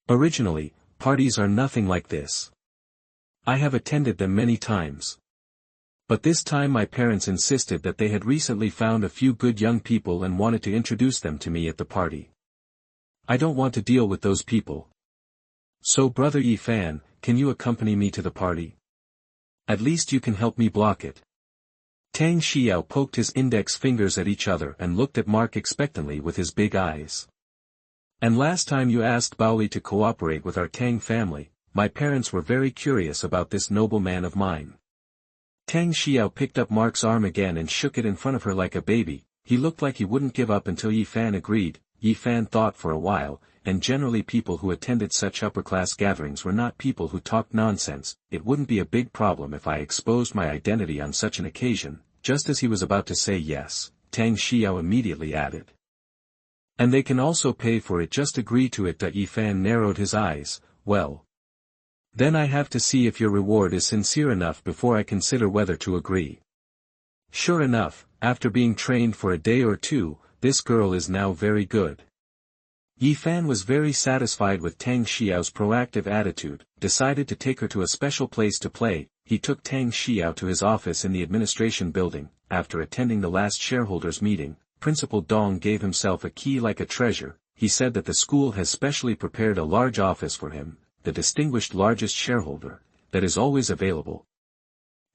Originally, parties are nothing like this. I have attended them many times. But this time my parents insisted that they had recently found a few good young people and wanted to introduce them to me at the party. I don't want to deal with those people. So Brother Yi Fan, can you accompany me to the party? At least you can help me block it. Tang Xiao poked his index fingers at each other and looked at Mark expectantly with his big eyes. And last time you asked Baoli to cooperate with our Tang family, my parents were very curious about this noble man of mine. Tang Xiao picked up Mark's arm again and shook it in front of her like a baby. He looked like he wouldn't give up until Yi Fan agreed. Yi Fan thought for a while, and generally people who attended such upper-class gatherings were not people who talked nonsense. It wouldn't be a big problem if I exposed my identity on such an occasion. Just as he was about to say yes, Tang Xiao immediately added. And they can also pay for it. Just agree to it. Yi Fan narrowed his eyes. Well. Then I have to see if your reward is sincere enough before I consider whether to agree. Sure enough, after being trained for a day or two, this girl is now very good. Yi Fan was very satisfied with Tang Xiao's proactive attitude, decided to take her to a special place to play. He took Tang Xiao to his office in the administration building. After attending the last shareholders meeting, Principal Dong gave himself a key like a treasure. He said that the school has specially prepared a large office for him, the distinguished largest shareholder, that is always available.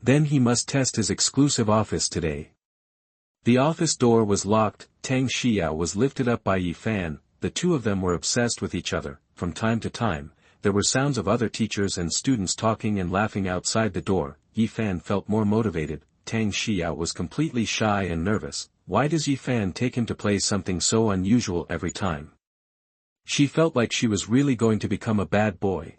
Then he must test his exclusive office today. The office door was locked. Tang Xiao was lifted up by Yi Fan. The two of them were obsessed with each other. From time to time, there were sounds of other teachers and students talking and laughing outside the door. Yi Fan felt more motivated. Tang Xiao was completely shy and nervous. Why does Yi Fan take him to play something so unusual every time? She felt like she was really going to become a bad boy.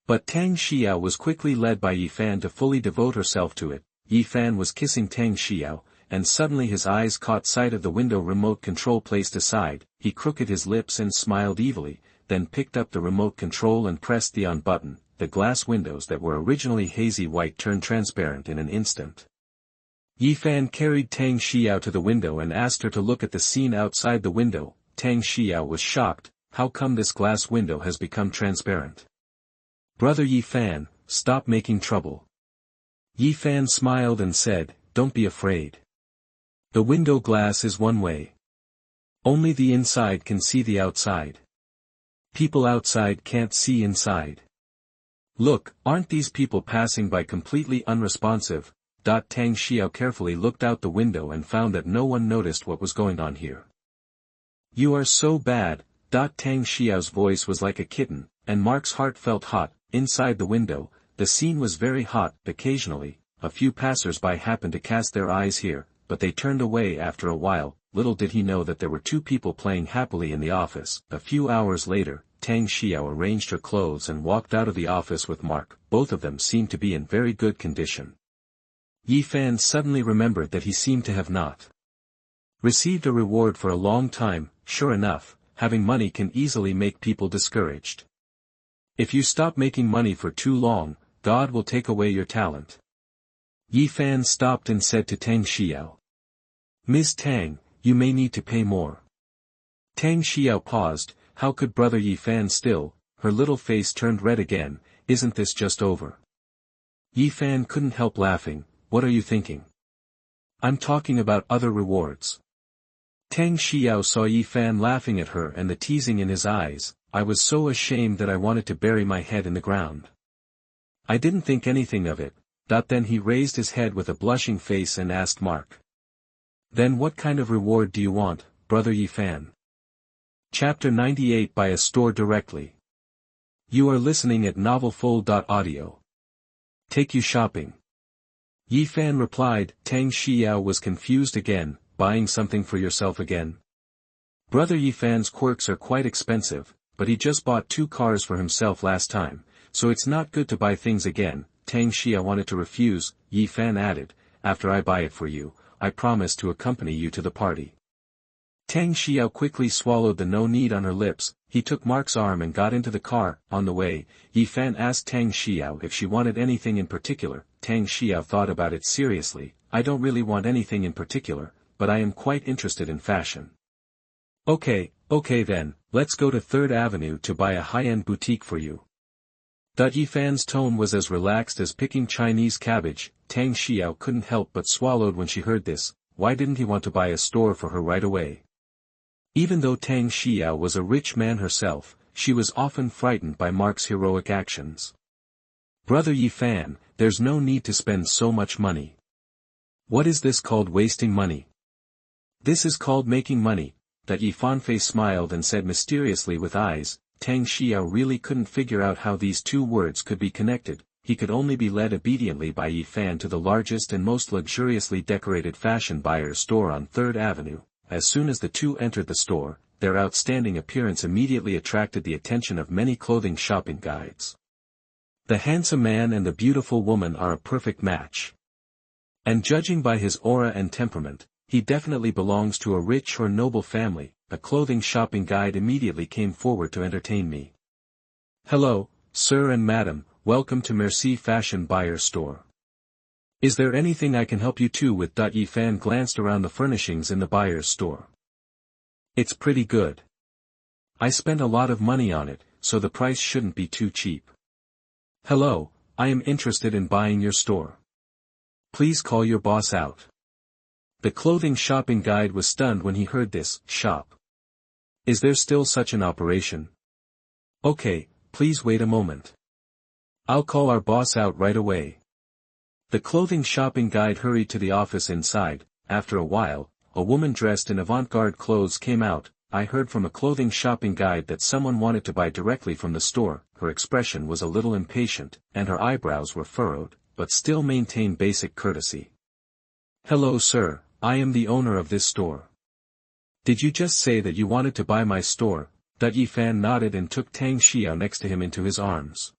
But Tang Xiao was quickly led by Yi Fan to fully devote herself to it. Yi Fan was kissing Tang Xiao, and suddenly his eyes caught sight of the window remote control placed aside. He crooked his lips and smiled evilly, then picked up the remote control and pressed the on button. The glass windows that were originally hazy white turned transparent in an instant. Yi Fan carried Tang Xiao to the window and asked her to look at the scene outside the window. Tang Xiao was shocked. How come this glass window has become transparent? Brother Yi Fan, stop making trouble. Yi Fan smiled and said, don't be afraid. The window glass is one way. Only the inside can see the outside. People outside can't see inside. Look, aren't these people passing by completely unresponsive? Tang Xiao carefully looked out the window and found that no one noticed what was going on here. You are so bad. Tang Xiao's voice was like a kitten, and Mark's heart felt hot. Inside the window, the scene was very hot. Occasionally, a few passers-by happened to cast their eyes here, but they turned away after a while. little did he know that there were two people playing happily in the office. A few hours later, Tang Xiyao arranged her clothes and walked out of the office with Mark. Both of them seemed to be in very good condition. Yi Fan suddenly remembered that he seemed to have not received a reward for a long time. Sure enough, having money can easily make people discouraged. If you stop making money for too long, God will take away your talent. Yi Fan stopped and said to Tang Xiyao, "Ms. Tang, you may need to pay more." Tang Xiyao paused. How could brother Yi Fan still? Her little face turned red again. Isn't this just over? Yi Fan couldn't help laughing. What are you thinking? I'm talking about other rewards. Tang Xiyao saw Yi Fan laughing at her and the teasing in his eyes. I was so ashamed that I wanted to bury my head in the ground. I didn't think anything of it. Then he raised his head with a blushing face and asked Mark. Then what kind of reward do you want, brother Yi Fan? Chapter 98. Buy a store directly. You are listening at novelfull.audio. Take you shopping. Yi Fan replied. Tang Xiyao was confused again. Buying something for yourself again? Brother Yi Fan's quirks are quite expensive, but he just bought 2 cars for himself last time, so it's not good to buy things again. Tang Xiyao wanted to refuse. Yi Fan added, after I buy it for you, I promise to accompany you to the party. Tang Xiyao quickly swallowed the no need on her lips. He took Mark's arm and got into the car. On the way, Yi Fan asked Tang Xiyao if she wanted anything in particular. Tang Xiyao thought about it seriously. I don't really want anything in particular, but I am quite interested in fashion. Okay then, let's go to 3rd Avenue to buy a high-end boutique for you. Yi Fan's tone was as relaxed as picking Chinese cabbage. Tang Xiyao couldn't help but swallowed when she heard this. Why didn't he want to buy a store for her right away? Even though Tang Xiyao was a rich man herself, she was often frightened by Mark's heroic actions. Brother Yi Fan, there's no need to spend so much money. What is this called wasting money? This is called making money. Yi Fanfei smiled and said mysteriously with eyes. Tang Xiyao really couldn't figure out how these two words could be connected. He could only be led obediently by Yi Fan to the largest and most luxuriously decorated fashion buyer's store on 3rd Avenue. As soon as the two entered the store, their outstanding appearance immediately attracted the attention of many clothing shopping guides. The handsome man and the beautiful woman are a perfect match. And judging by his aura and temperament, he definitely belongs to a rich or noble family. A clothing shopping guide immediately came forward to entertain me. Hello, sir and madam, welcome to Merci Fashion Buyer Store. Is there anything I can help you to with? Yi Fan glanced around the furnishings in the buyer's store. It's pretty good. I spent a lot of money on it, so the price shouldn't be too cheap. Hello, I am interested in buying your store. Please call your boss out. The clothing shopping guide was stunned when he heard this. Shop. Is there still such an operation? Okay, please wait a moment. I'll call our boss out right away. The clothing shopping guide hurried to the office inside. After a while, a woman dressed in avant-garde clothes came out. I heard from a clothing shopping guide that someone wanted to buy directly from the store. Her expression was a little impatient, and her eyebrows were furrowed, but still maintained basic courtesy. Hello sir, I am the owner of this store. Did you just say that you wanted to buy my store? Yi Fan nodded and took Tang Xiyao next to him into his arms.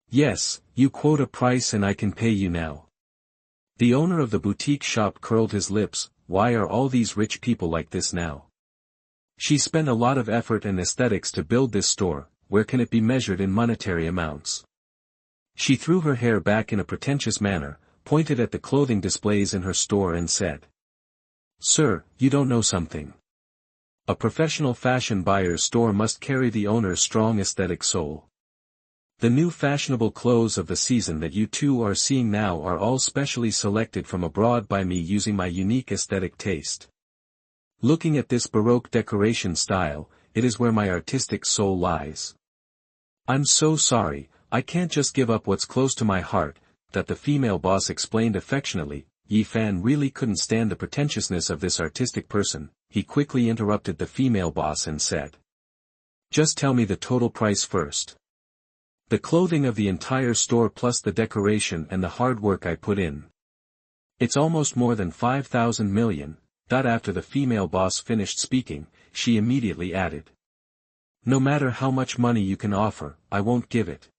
Yes, you quote a price and I can pay you now. The owner of the boutique shop curled his lips. Why are all these rich people like this now? She spent a lot of effort and aesthetics to build this store. Where can it be measured in monetary amounts? She threw her hair back in a pretentious manner, pointed at the clothing displays in her store and said, Sir, you don't know something. A professional fashion buyer's store must carry the owner's strong aesthetic soul. The new fashionable clothes of the season that you two are seeing now are all specially selected from abroad by me using my unique aesthetic taste. Looking at this Baroque decoration style, it is where my artistic soul lies. I'm so sorry, I can't just give up what's close to my heart, that the female boss explained affectionately. Yi Fan really couldn't stand the pretentiousness of this artistic person. He quickly interrupted the female boss and said, Just tell me the total price first. The clothing of the entire store plus the decoration and the hard work I put in. It's almost more than 5,000 million. After the female boss finished speaking, she immediately added. No matter how much money you can offer, I won't give it.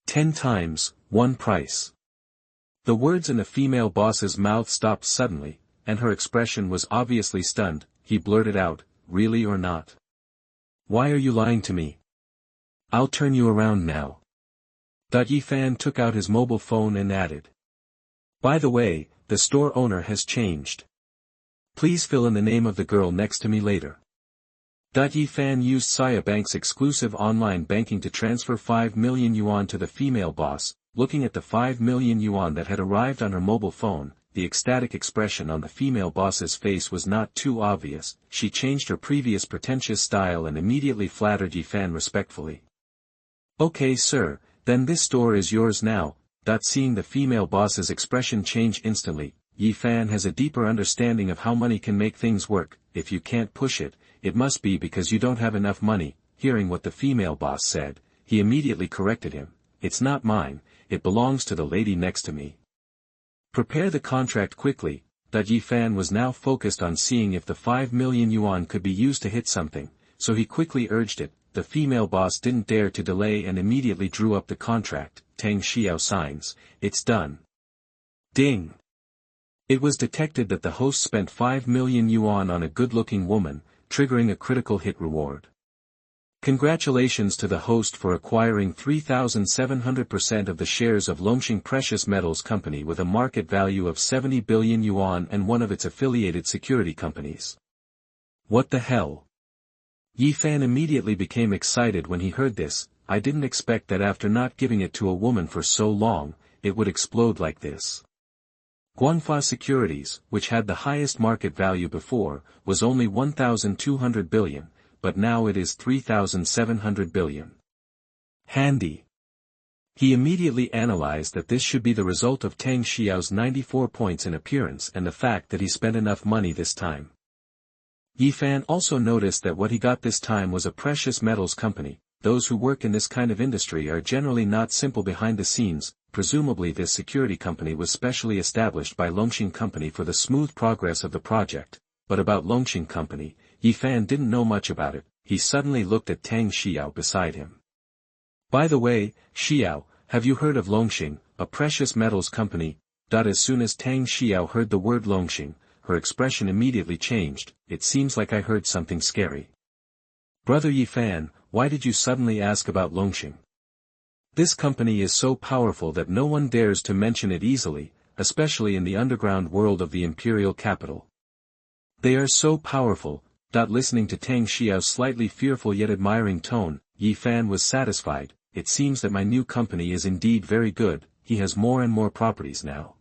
10 times, one price. The words in the female boss's mouth stopped suddenly, and her expression was obviously stunned. He blurted out, really or not? Why are you lying to me? I'll turn you around now. Yifan took out his mobile phone and added. By the way, the store owner has changed. Please fill in the name of the girl next to me later. Yifan used Saya Bank's exclusive online banking to transfer 5 million yuan to the female boss. Looking at the 5 million yuan that had arrived on her mobile phone, the ecstatic expression on the female boss's face was not too obvious. She changed her previous pretentious style and immediately flattered Yifan respectfully. Okay sir, then this store is yours now. Seeing the female boss's expression change instantly, Yifan has a deeper understanding of how money can make things work. If you can't push it, it must be because you don't have enough money. Hearing what the female boss said, he immediately corrected him. It's not mine, it belongs to the lady next to me. Prepare the contract quickly. Yifan was now focused on seeing if the 5 million yuan could be used to hit something, so he quickly urged it. The female boss didn't dare to delay and immediately drew up the contract. Tang Xiyao signs. It's done. Ding! It was detected that the host spent 5 million yuan on a good-looking woman, triggering a critical hit reward. Congratulations to the host for acquiring 3,700% of the shares of Longxing Precious Metals Company with a market value of 70 billion yuan and one of its affiliated security companies. What the hell? Yifan immediately became excited when he heard this. I didn't expect that after not giving it to a woman for so long, it would explode like this. Guangfa Securities, which had the highest market value before, was only 1,200 billion, but now it is 3,700 billion. Handy. He immediately analyzed that this should be the result of Tang Xiao's 94 points in appearance and the fact that he spent enough money this time. Yifan also noticed that what he got this time was a precious metals company. Those who work in this kind of industry are generally not simple behind the scenes. Presumably this security company was specially established by Longxing Company for the smooth progress of the project. But about Longxing Company, Yifan didn't know much about it. He suddenly looked at Tang Xiyao beside him. By the way, Xiao, have you heard of Longxing, a precious metals company? As soon as Tang Xiyao heard the word Longxing, her expression immediately changed. It seems like I heard something scary. Brother Yifan, why did you suddenly ask about Longxing? This company is so powerful that no one dares to mention it easily, especially in the underground world of the imperial capital. They are so powerful. Listening to Tang Xiao's slightly fearful yet admiring tone, Yifan was satisfied. It seems that my new company is indeed very good. He has more and more properties now.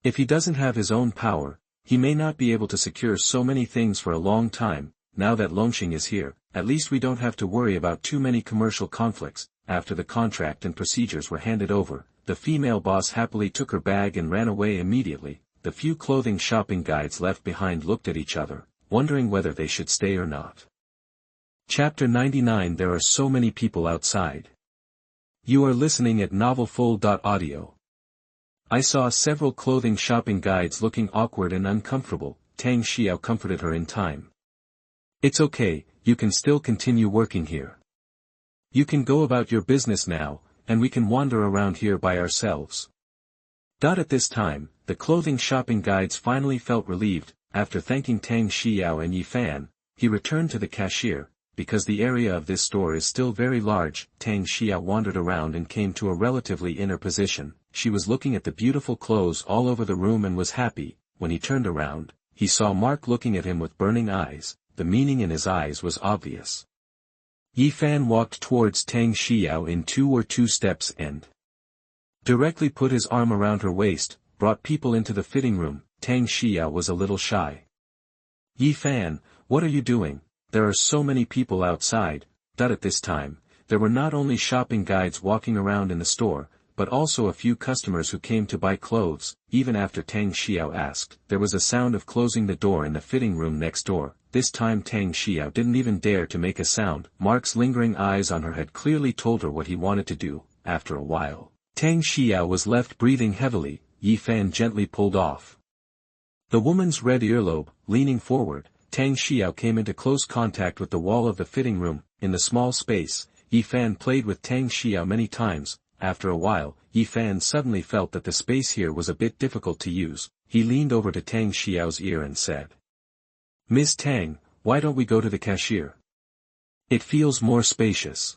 If he doesn't have his own power, he may not be able to secure so many things for a long time. Now that Longxing is here, at least we don't have to worry about too many commercial conflicts. After the contract and procedures were handed over, the female boss happily took her bag and ran away immediately. The few clothing shopping guides left behind looked at each other, wondering whether they should stay or not. Chapter 99. There are so many people outside. You are listening at novelfull.audio. I saw several clothing shopping guides looking awkward and uncomfortable. Tang Xiao comforted her in time. It's okay, you can still continue working here. You can go about your business now, and we can wander around here by ourselves. At this time, the clothing shopping guides finally felt relieved. After thanking Tang Xiyao and Yifan, he returned to the cashier. Because the area of this store is still very large, Tang Xiyao wandered around and came to a relatively inner position. She was looking at the beautiful clothes all over the room and was happy. When he turned around, he saw Mark looking at him with burning eyes. The meaning in his eyes was obvious. Yifan walked towards Tang Xiyao in 2 steps and directly put his arm around her waist, brought people into the fitting room. Tang Xiyao was a little shy. Yifan, what are you doing? There are so many people outside. At this time, there were not only shopping guides walking around in the store, but also a few customers who came to buy clothes. Even after Tang Xiyao asked, there was a sound of closing the door in the fitting room next door. This time Tang Xiyao didn't even dare to make a sound. Mark's lingering eyes on her had clearly told her what he wanted to do. After a while, Tang Xiyao was left breathing heavily. Yifan gently pulled off The woman's red earlobe, leaning forward, Tang Xiyao came into close contact with the wall of the fitting room. In the small space, Yi Fan played with Tang Xiyao many times. After a while, Yi Fan suddenly felt that the space here was a bit difficult to use. He leaned over to Tang Xiao's ear and said, "Miss Tang, why don't we go to the cashier? It feels more spacious."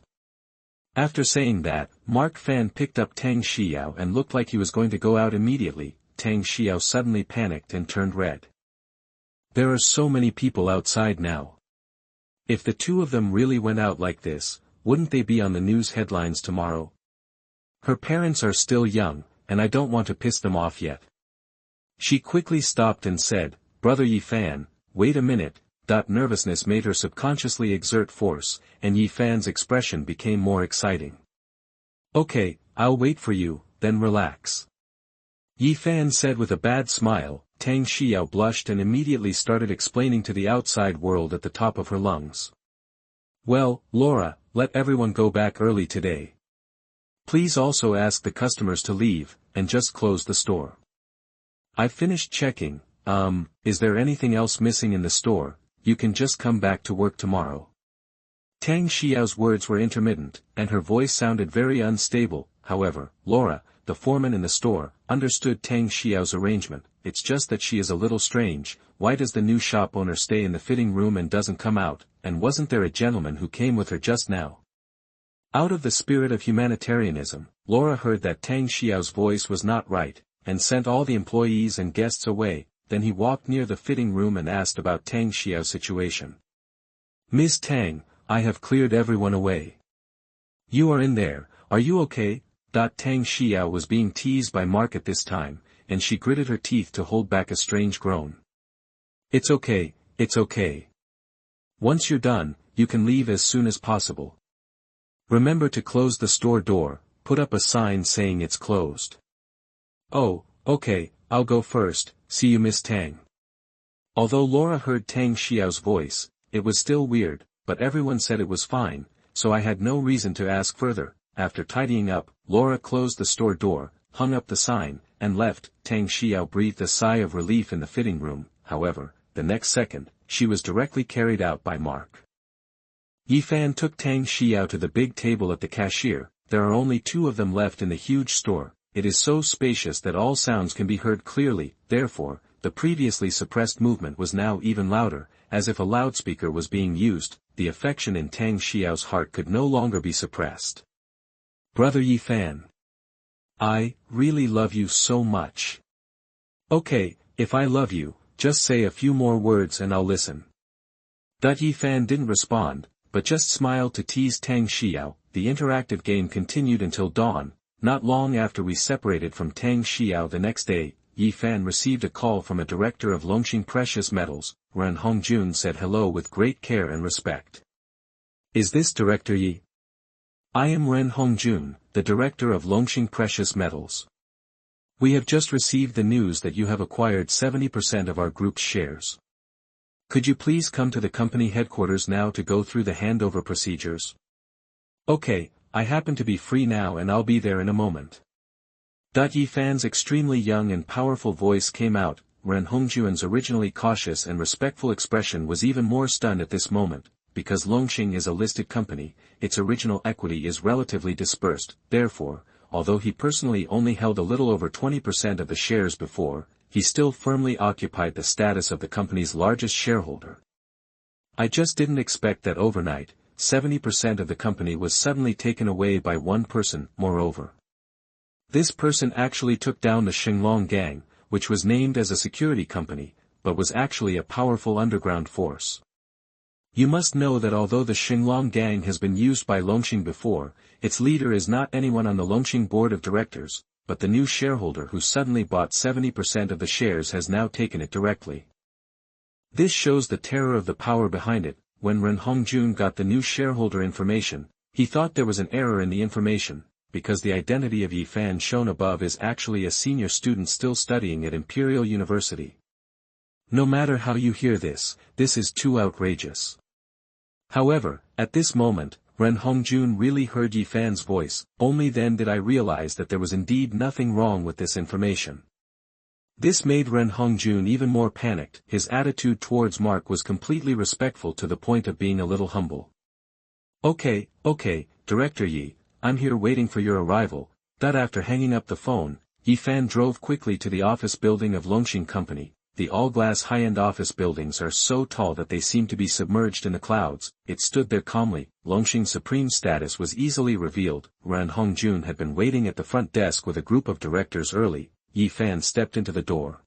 After saying that, Mark Fan picked up Tang Xiyao and looked like he was going to go out immediately. Tang Xiyao suddenly panicked and turned red. There are so many people outside now. If the two of them really went out like this, wouldn't they be on the news headlines tomorrow? Her parents are still young, and I don't want to piss them off yet. She quickly stopped and said, "Brother Yi Fan, wait a minute." Nervousness made her subconsciously exert force, and Yi Fan's expression became more exciting. "Okay, I'll wait for you, then relax." Yi Fan said with a bad smile. Tang Xiyao blushed and immediately started explaining to the outside world at the top of her lungs. "Well, Laura, let everyone go back early today. Please also ask the customers to leave, and just close the store. I've finished checking. Is there anything else missing in the store? You can just come back to work tomorrow." Tang Xiao's words were intermittent, and her voice sounded very unstable. However, Laura, the foreman in the store, understood Tang Xiao's arrangement. "It's just that she is a little strange. Why does the new shop owner stay in the fitting room and doesn't come out, and wasn't there a gentleman who came with her just now?" Out of the spirit of humanitarianism, Laura heard that Tang Xiao's voice was not right, and sent all the employees and guests away. Then he walked near the fitting room and asked about Tang Xiao's situation. "Miss Tang, I have cleared everyone away. You are in there, are you okay?" Tang Xiyao was being teased by Mark at this time, and she gritted her teeth to hold back a strange groan. It's okay. Once you're done, you can leave as soon as possible. Remember to close the store door, put up a sign saying it's closed." "Oh, okay, I'll go first, see you Miss Tang." Although Laura heard Tang Xiao's voice, it was still weird, but everyone said it was fine, so I had no reason to ask further. After tidying up, Laura closed the store door, hung up the sign, and left. Tang Xiyao breathed a sigh of relief in the fitting room. However, the next second, she was directly carried out by Mark. Yi Fan took Tang Xiyao to the big table at the cashier. There are only two of them left in the huge store. It is so spacious that all sounds can be heard clearly. Therefore, the previously suppressed movement was now even louder, as if a loudspeaker was being used. The affection in Tang Xiao's heart could no longer be suppressed. "Brother Yi Fan, I really love you so much." "Okay, if I love you, just say a few more words and I'll listen." Yi Fan didn't respond, but just smiled to tease Tang Xiyao. The interactive game continued until dawn. Not long after we separated from Tang Xiyao the next day, Yi Fan received a call from a director of Longqing Precious Metals. Ren Hongjun said hello with great care and respect. "Is this Director Yi?" "I am Ren Hongjun, the director of Longqing Precious Metals. We have just received the news that you have acquired 70% of our group's shares. Could you please come to the company headquarters now to go through the handover procedures?" "Okay, I happen to be free now and I'll be there in a moment." Yi Fan's extremely young and powerful voice came out. Ren Hongjun's originally cautious and respectful expression was even more stunned at this moment. Because Longqing is a listed company, its original equity is relatively dispersed. Therefore, although he personally only held a little over 20% of the shares before, he still firmly occupied the status of the company's largest shareholder. "I just didn't expect that overnight, 70% of the company was suddenly taken away by one person." Moreover, this person actually took down the Shenhao gang, which was named as a security company, but was actually a powerful underground force. You must know that although the Shenhao gang has been used by Longqing before, its leader is not anyone on the Longqing board of directors, but the new shareholder who suddenly bought 70% of the shares has now taken it directly. This shows the terror of the power behind it. When Ren Hongjun got the new shareholder information, he thought there was an error in the information, because the identity of Yi Fan shown above is actually a senior student still studying at Imperial University. No matter how you hear this is too outrageous. However, at this moment, Ren Hongjun really heard Yi Fan's voice. Only then did I realize that there was indeed nothing wrong with this information. This made Ren Hongjun even more panicked. His attitude towards Mark was completely respectful to the point of being a little humble. Okay, Director Yi, I'm here waiting for your arrival. That after hanging up the phone, Yi Fan drove quickly to the office building of Longxing Company. The all-glass high-end office buildings are so tall that they seem to be submerged in the clouds. It stood there calmly. Longxing's supreme status was easily revealed. Ren Hongjun had been waiting at the front desk with a group of directors early. Yi Fan stepped into the door.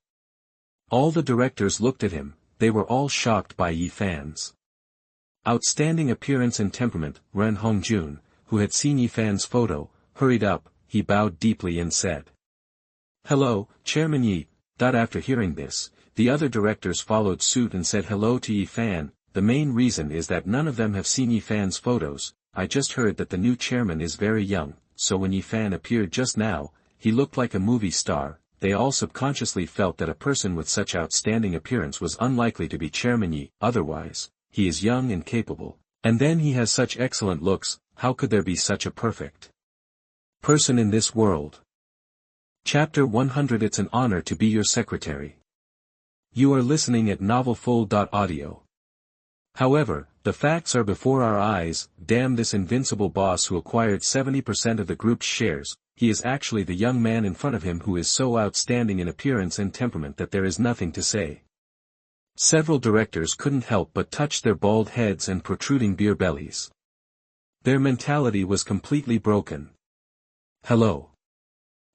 All the directors looked at him. They were all shocked by Yi Fan's outstanding appearance and temperament. Ren Hongjun, who had seen Yi Fan's photo, hurried up. He bowed deeply and said, "Hello, Chairman Yi." After hearing this, the other directors followed suit and said hello to Yi Fan. The main reason is that none of them have seen Yi Fan's photos. I just heard that the new chairman is very young, so when Yi Fan appeared just now, he looked like a movie star. They all subconsciously felt that a person with such outstanding appearance was unlikely to be Chairman Yi. Otherwise, he is young and capable. And then he has such excellent looks. How could there be such a perfect person in this world? Chapter 100. It's an honor to be your secretary. You are listening at novelfull.audio. However, the facts are before our eyes. Damn this invincible boss who acquired 70% of the group's shares. He is actually the young man in front of him who is so outstanding in appearance and temperament that there is nothing to say. Several directors couldn't help but touch their bald heads and protruding beer bellies. Their mentality was completely broken. Hello.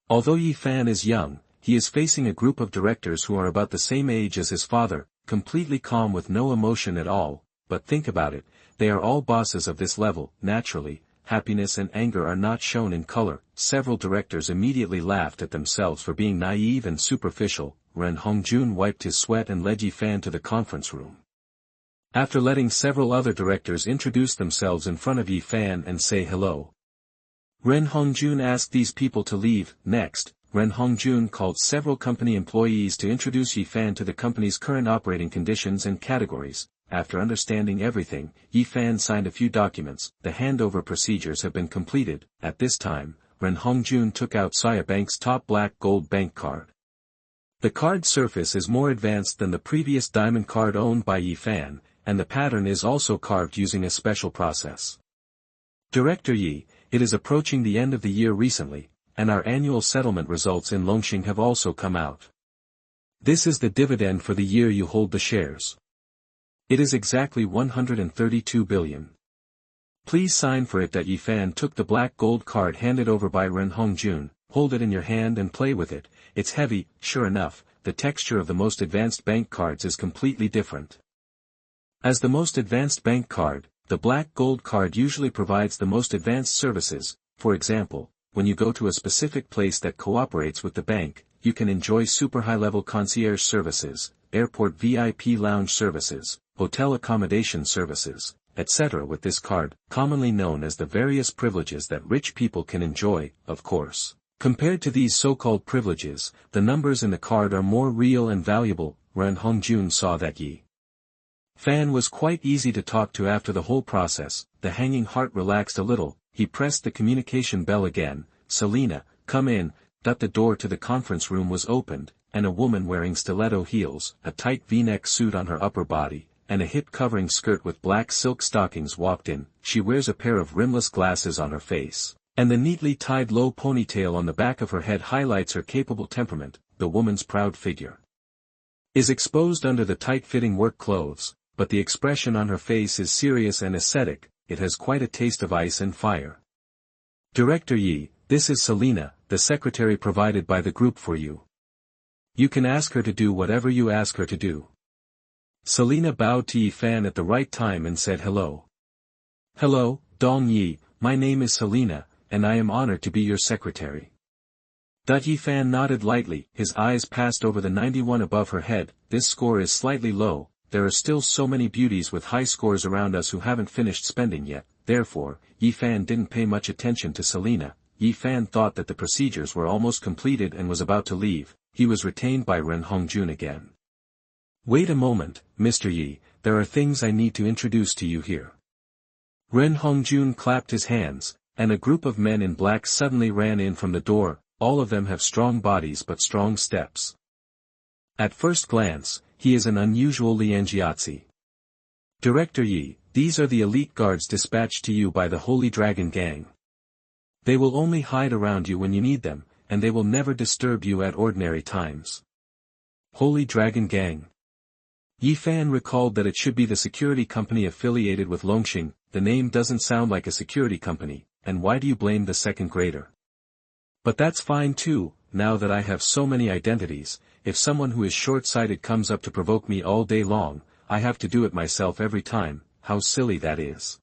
Although Yi Fan is young, he is facing a group of directors who are about the same age as his father, completely calm with no emotion at all. But think about it, they are all bosses of this level. Naturally, happiness and anger are not shown in color. Several directors immediately laughed at themselves for being naive and superficial. Ren Hongjun wiped his sweat and led Yi Fan to the conference room. After letting several other directors introduce themselves in front of Yi Fan and say hello, Ren Hongjun asked these people to leave. Next, Ren Hongjun called several company employees to introduce Yi Fan to the company's current operating conditions and categories. After understanding everything, Yi Fan signed a few documents. The handover procedures have been completed. At this time, Ren Hongjun took out Saya Bank's top black gold bank card. The card surface is more advanced than the previous diamond card owned by Yi Fan, and the pattern is also carved using a special process. Director Yi, it is approaching the end of the year recently, and our annual settlement results in Longxing have also come out. This is the dividend for the year you hold the shares. It is exactly 132 billion. Please sign for it. Yi Fan took the black gold card handed over by Ren Hongjun. Hold it in your hand and play with it. It's heavy. Sure enough, the texture of the most advanced bank cards is completely different. As the most advanced bank card, the black gold card usually provides the most advanced services. For example, when you go to a specific place that cooperates with the bank, you can enjoy super high-level concierge services, airport VIP lounge services, hotel accommodation services, etc. with this card, commonly known as the various privileges that rich people can enjoy. Of course, compared to these so-called privileges, the numbers in the card are more real and valuable. Ren Hongjun saw that Yi Fan was quite easy to talk to. After the whole process, the hanging heart relaxed a little. He pressed the communication bell again. Selina, come in. The door to the conference room was opened, and a woman wearing stiletto heels, a tight V-neck suit on her upper body, and a hip-covering skirt with black silk stockings walked in. She wears a pair of rimless glasses on her face, and the neatly tied low ponytail on the back of her head highlights her capable temperament. The woman's proud figure is exposed under the tight-fitting work clothes, but the expression on her face is serious and ascetic. It has quite a taste of ice and fire. Director Yi, this is Selina, the secretary provided by the group for you. You can ask her to do whatever you ask her to do. Selina bowed to Yi Fan at the right time and said hello. Hello, Dong Yi, my name is Selina, and I am honored to be your secretary. Yi Fan nodded lightly. His eyes passed over the 91 above her head. This score is slightly low. There are still so many beauties with high scores around us who haven't finished spending yet. Therefore, Yi Fan didn't pay much attention to Selina. Yi Fan thought that the procedures were almost completed and was about to leave. He was retained by Ren Hongjun again. Wait a moment, Mr. Yi, there are things I need to introduce to you here. Ren Hongjun clapped his hands, and a group of men in black suddenly ran in from the door. All of them have strong bodies but strong steps. At first glance, he is an unusual Lianjiazi. Director Yi, these are the elite guards dispatched to you by the Holy Dragon Gang. They will only hide around you when you need them, and they will never disturb you at ordinary times. Holy Dragon Gang. Yi Fan recalled that it should be the security company affiliated with Longxing. The name doesn't sound like a security company, and why do you blame the second grader? But that's fine too, now that I have so many identities. If someone who is short-sighted comes up to provoke me all day long, I have to do it myself every time. How silly that is.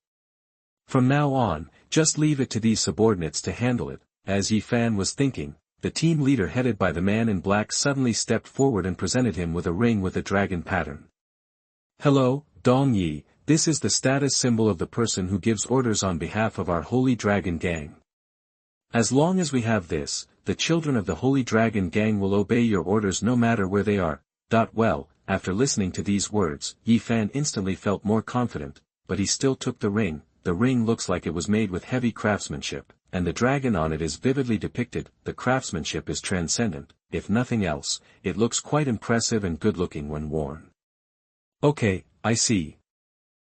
From now on, just leave it to these subordinates to handle it. As Yi Fan was thinking, the team leader headed by the man in black suddenly stepped forward and presented him with a ring with a dragon pattern. Hello, Dong Yi, this is the status symbol of the person who gives orders on behalf of our Holy Dragon Gang. As long as we have this, the children of the Holy Dragon Gang will obey your orders no matter where they are. Well, after listening to these words, Yi Fan instantly felt more confident, but he still took the ring. The ring looks like it was made with heavy craftsmanship, and the dragon on it is vividly depicted. The craftsmanship is transcendent. If nothing else, it looks quite impressive and good-looking when worn. Okay, I see.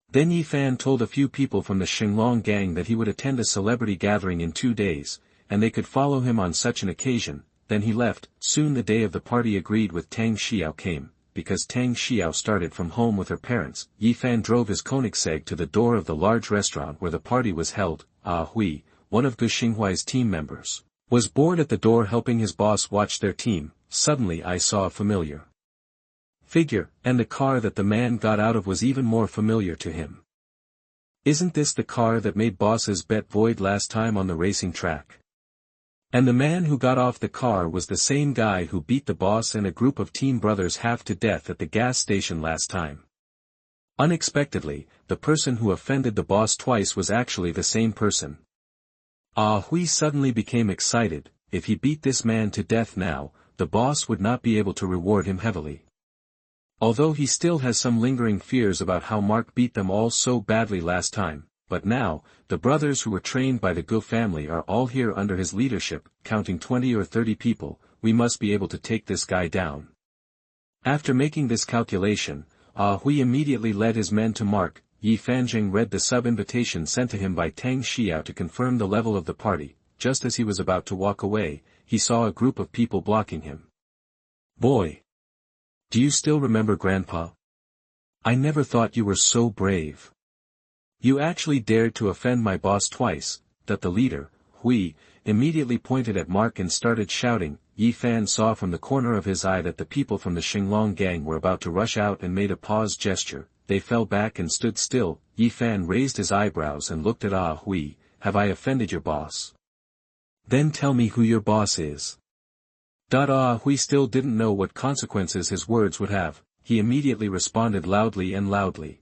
Then Yi Fan told a few people from the Shenhao gang that he would attend a celebrity gathering in 2 days, and they could follow him on such an occasion. Then he left. Soon the day of the party agreed with Tang Xiyao came. Because Tang Xiyao started from home with her parents, Yi Fan drove his Koenigsegg to the door of the large restaurant where the party was held. Hui, one of Gu Xinghuai's team members, was bored at the door helping his boss watch their team. Suddenly I saw a familiar figure, and the car that the man got out of was even more familiar to him. Isn't this the car that made boss's bet void last time on the racing track? And the man who got off the car was the same guy who beat the boss and a group of team brothers half to death at the gas station last time. Unexpectedly, the person who offended the boss twice was actually the same person. Hui suddenly became excited. If he beat this man to death now, the boss would not be able to reward him heavily. Although he still has some lingering fears about how Mark beat them all so badly last time, but now, the brothers who were trained by the Gu family are all here under his leadership, counting 20 or 30 people. We must be able to take this guy down. After making this calculation, Hui immediately led his men to Mark. Yi Fanjing read the sub-invitation sent to him by Tang Xiyao to confirm the level of the party. Just as he was about to walk away, he saw a group of people blocking him. Boy! Do you still remember Grandpa? I never thought you were so brave. You actually dared to offend my boss twice. That the leader, Hui, immediately pointed at Mark and started shouting. Yi Fan saw from the corner of his eye that the people from the Shenhao gang were about to rush out and made a pause gesture. They fell back and stood still. Yi Fan raised his eyebrows and looked at Hui. Have I offended your boss? Then tell me who your boss is. Hui still didn't know what consequences his words would have. He immediately responded loudly.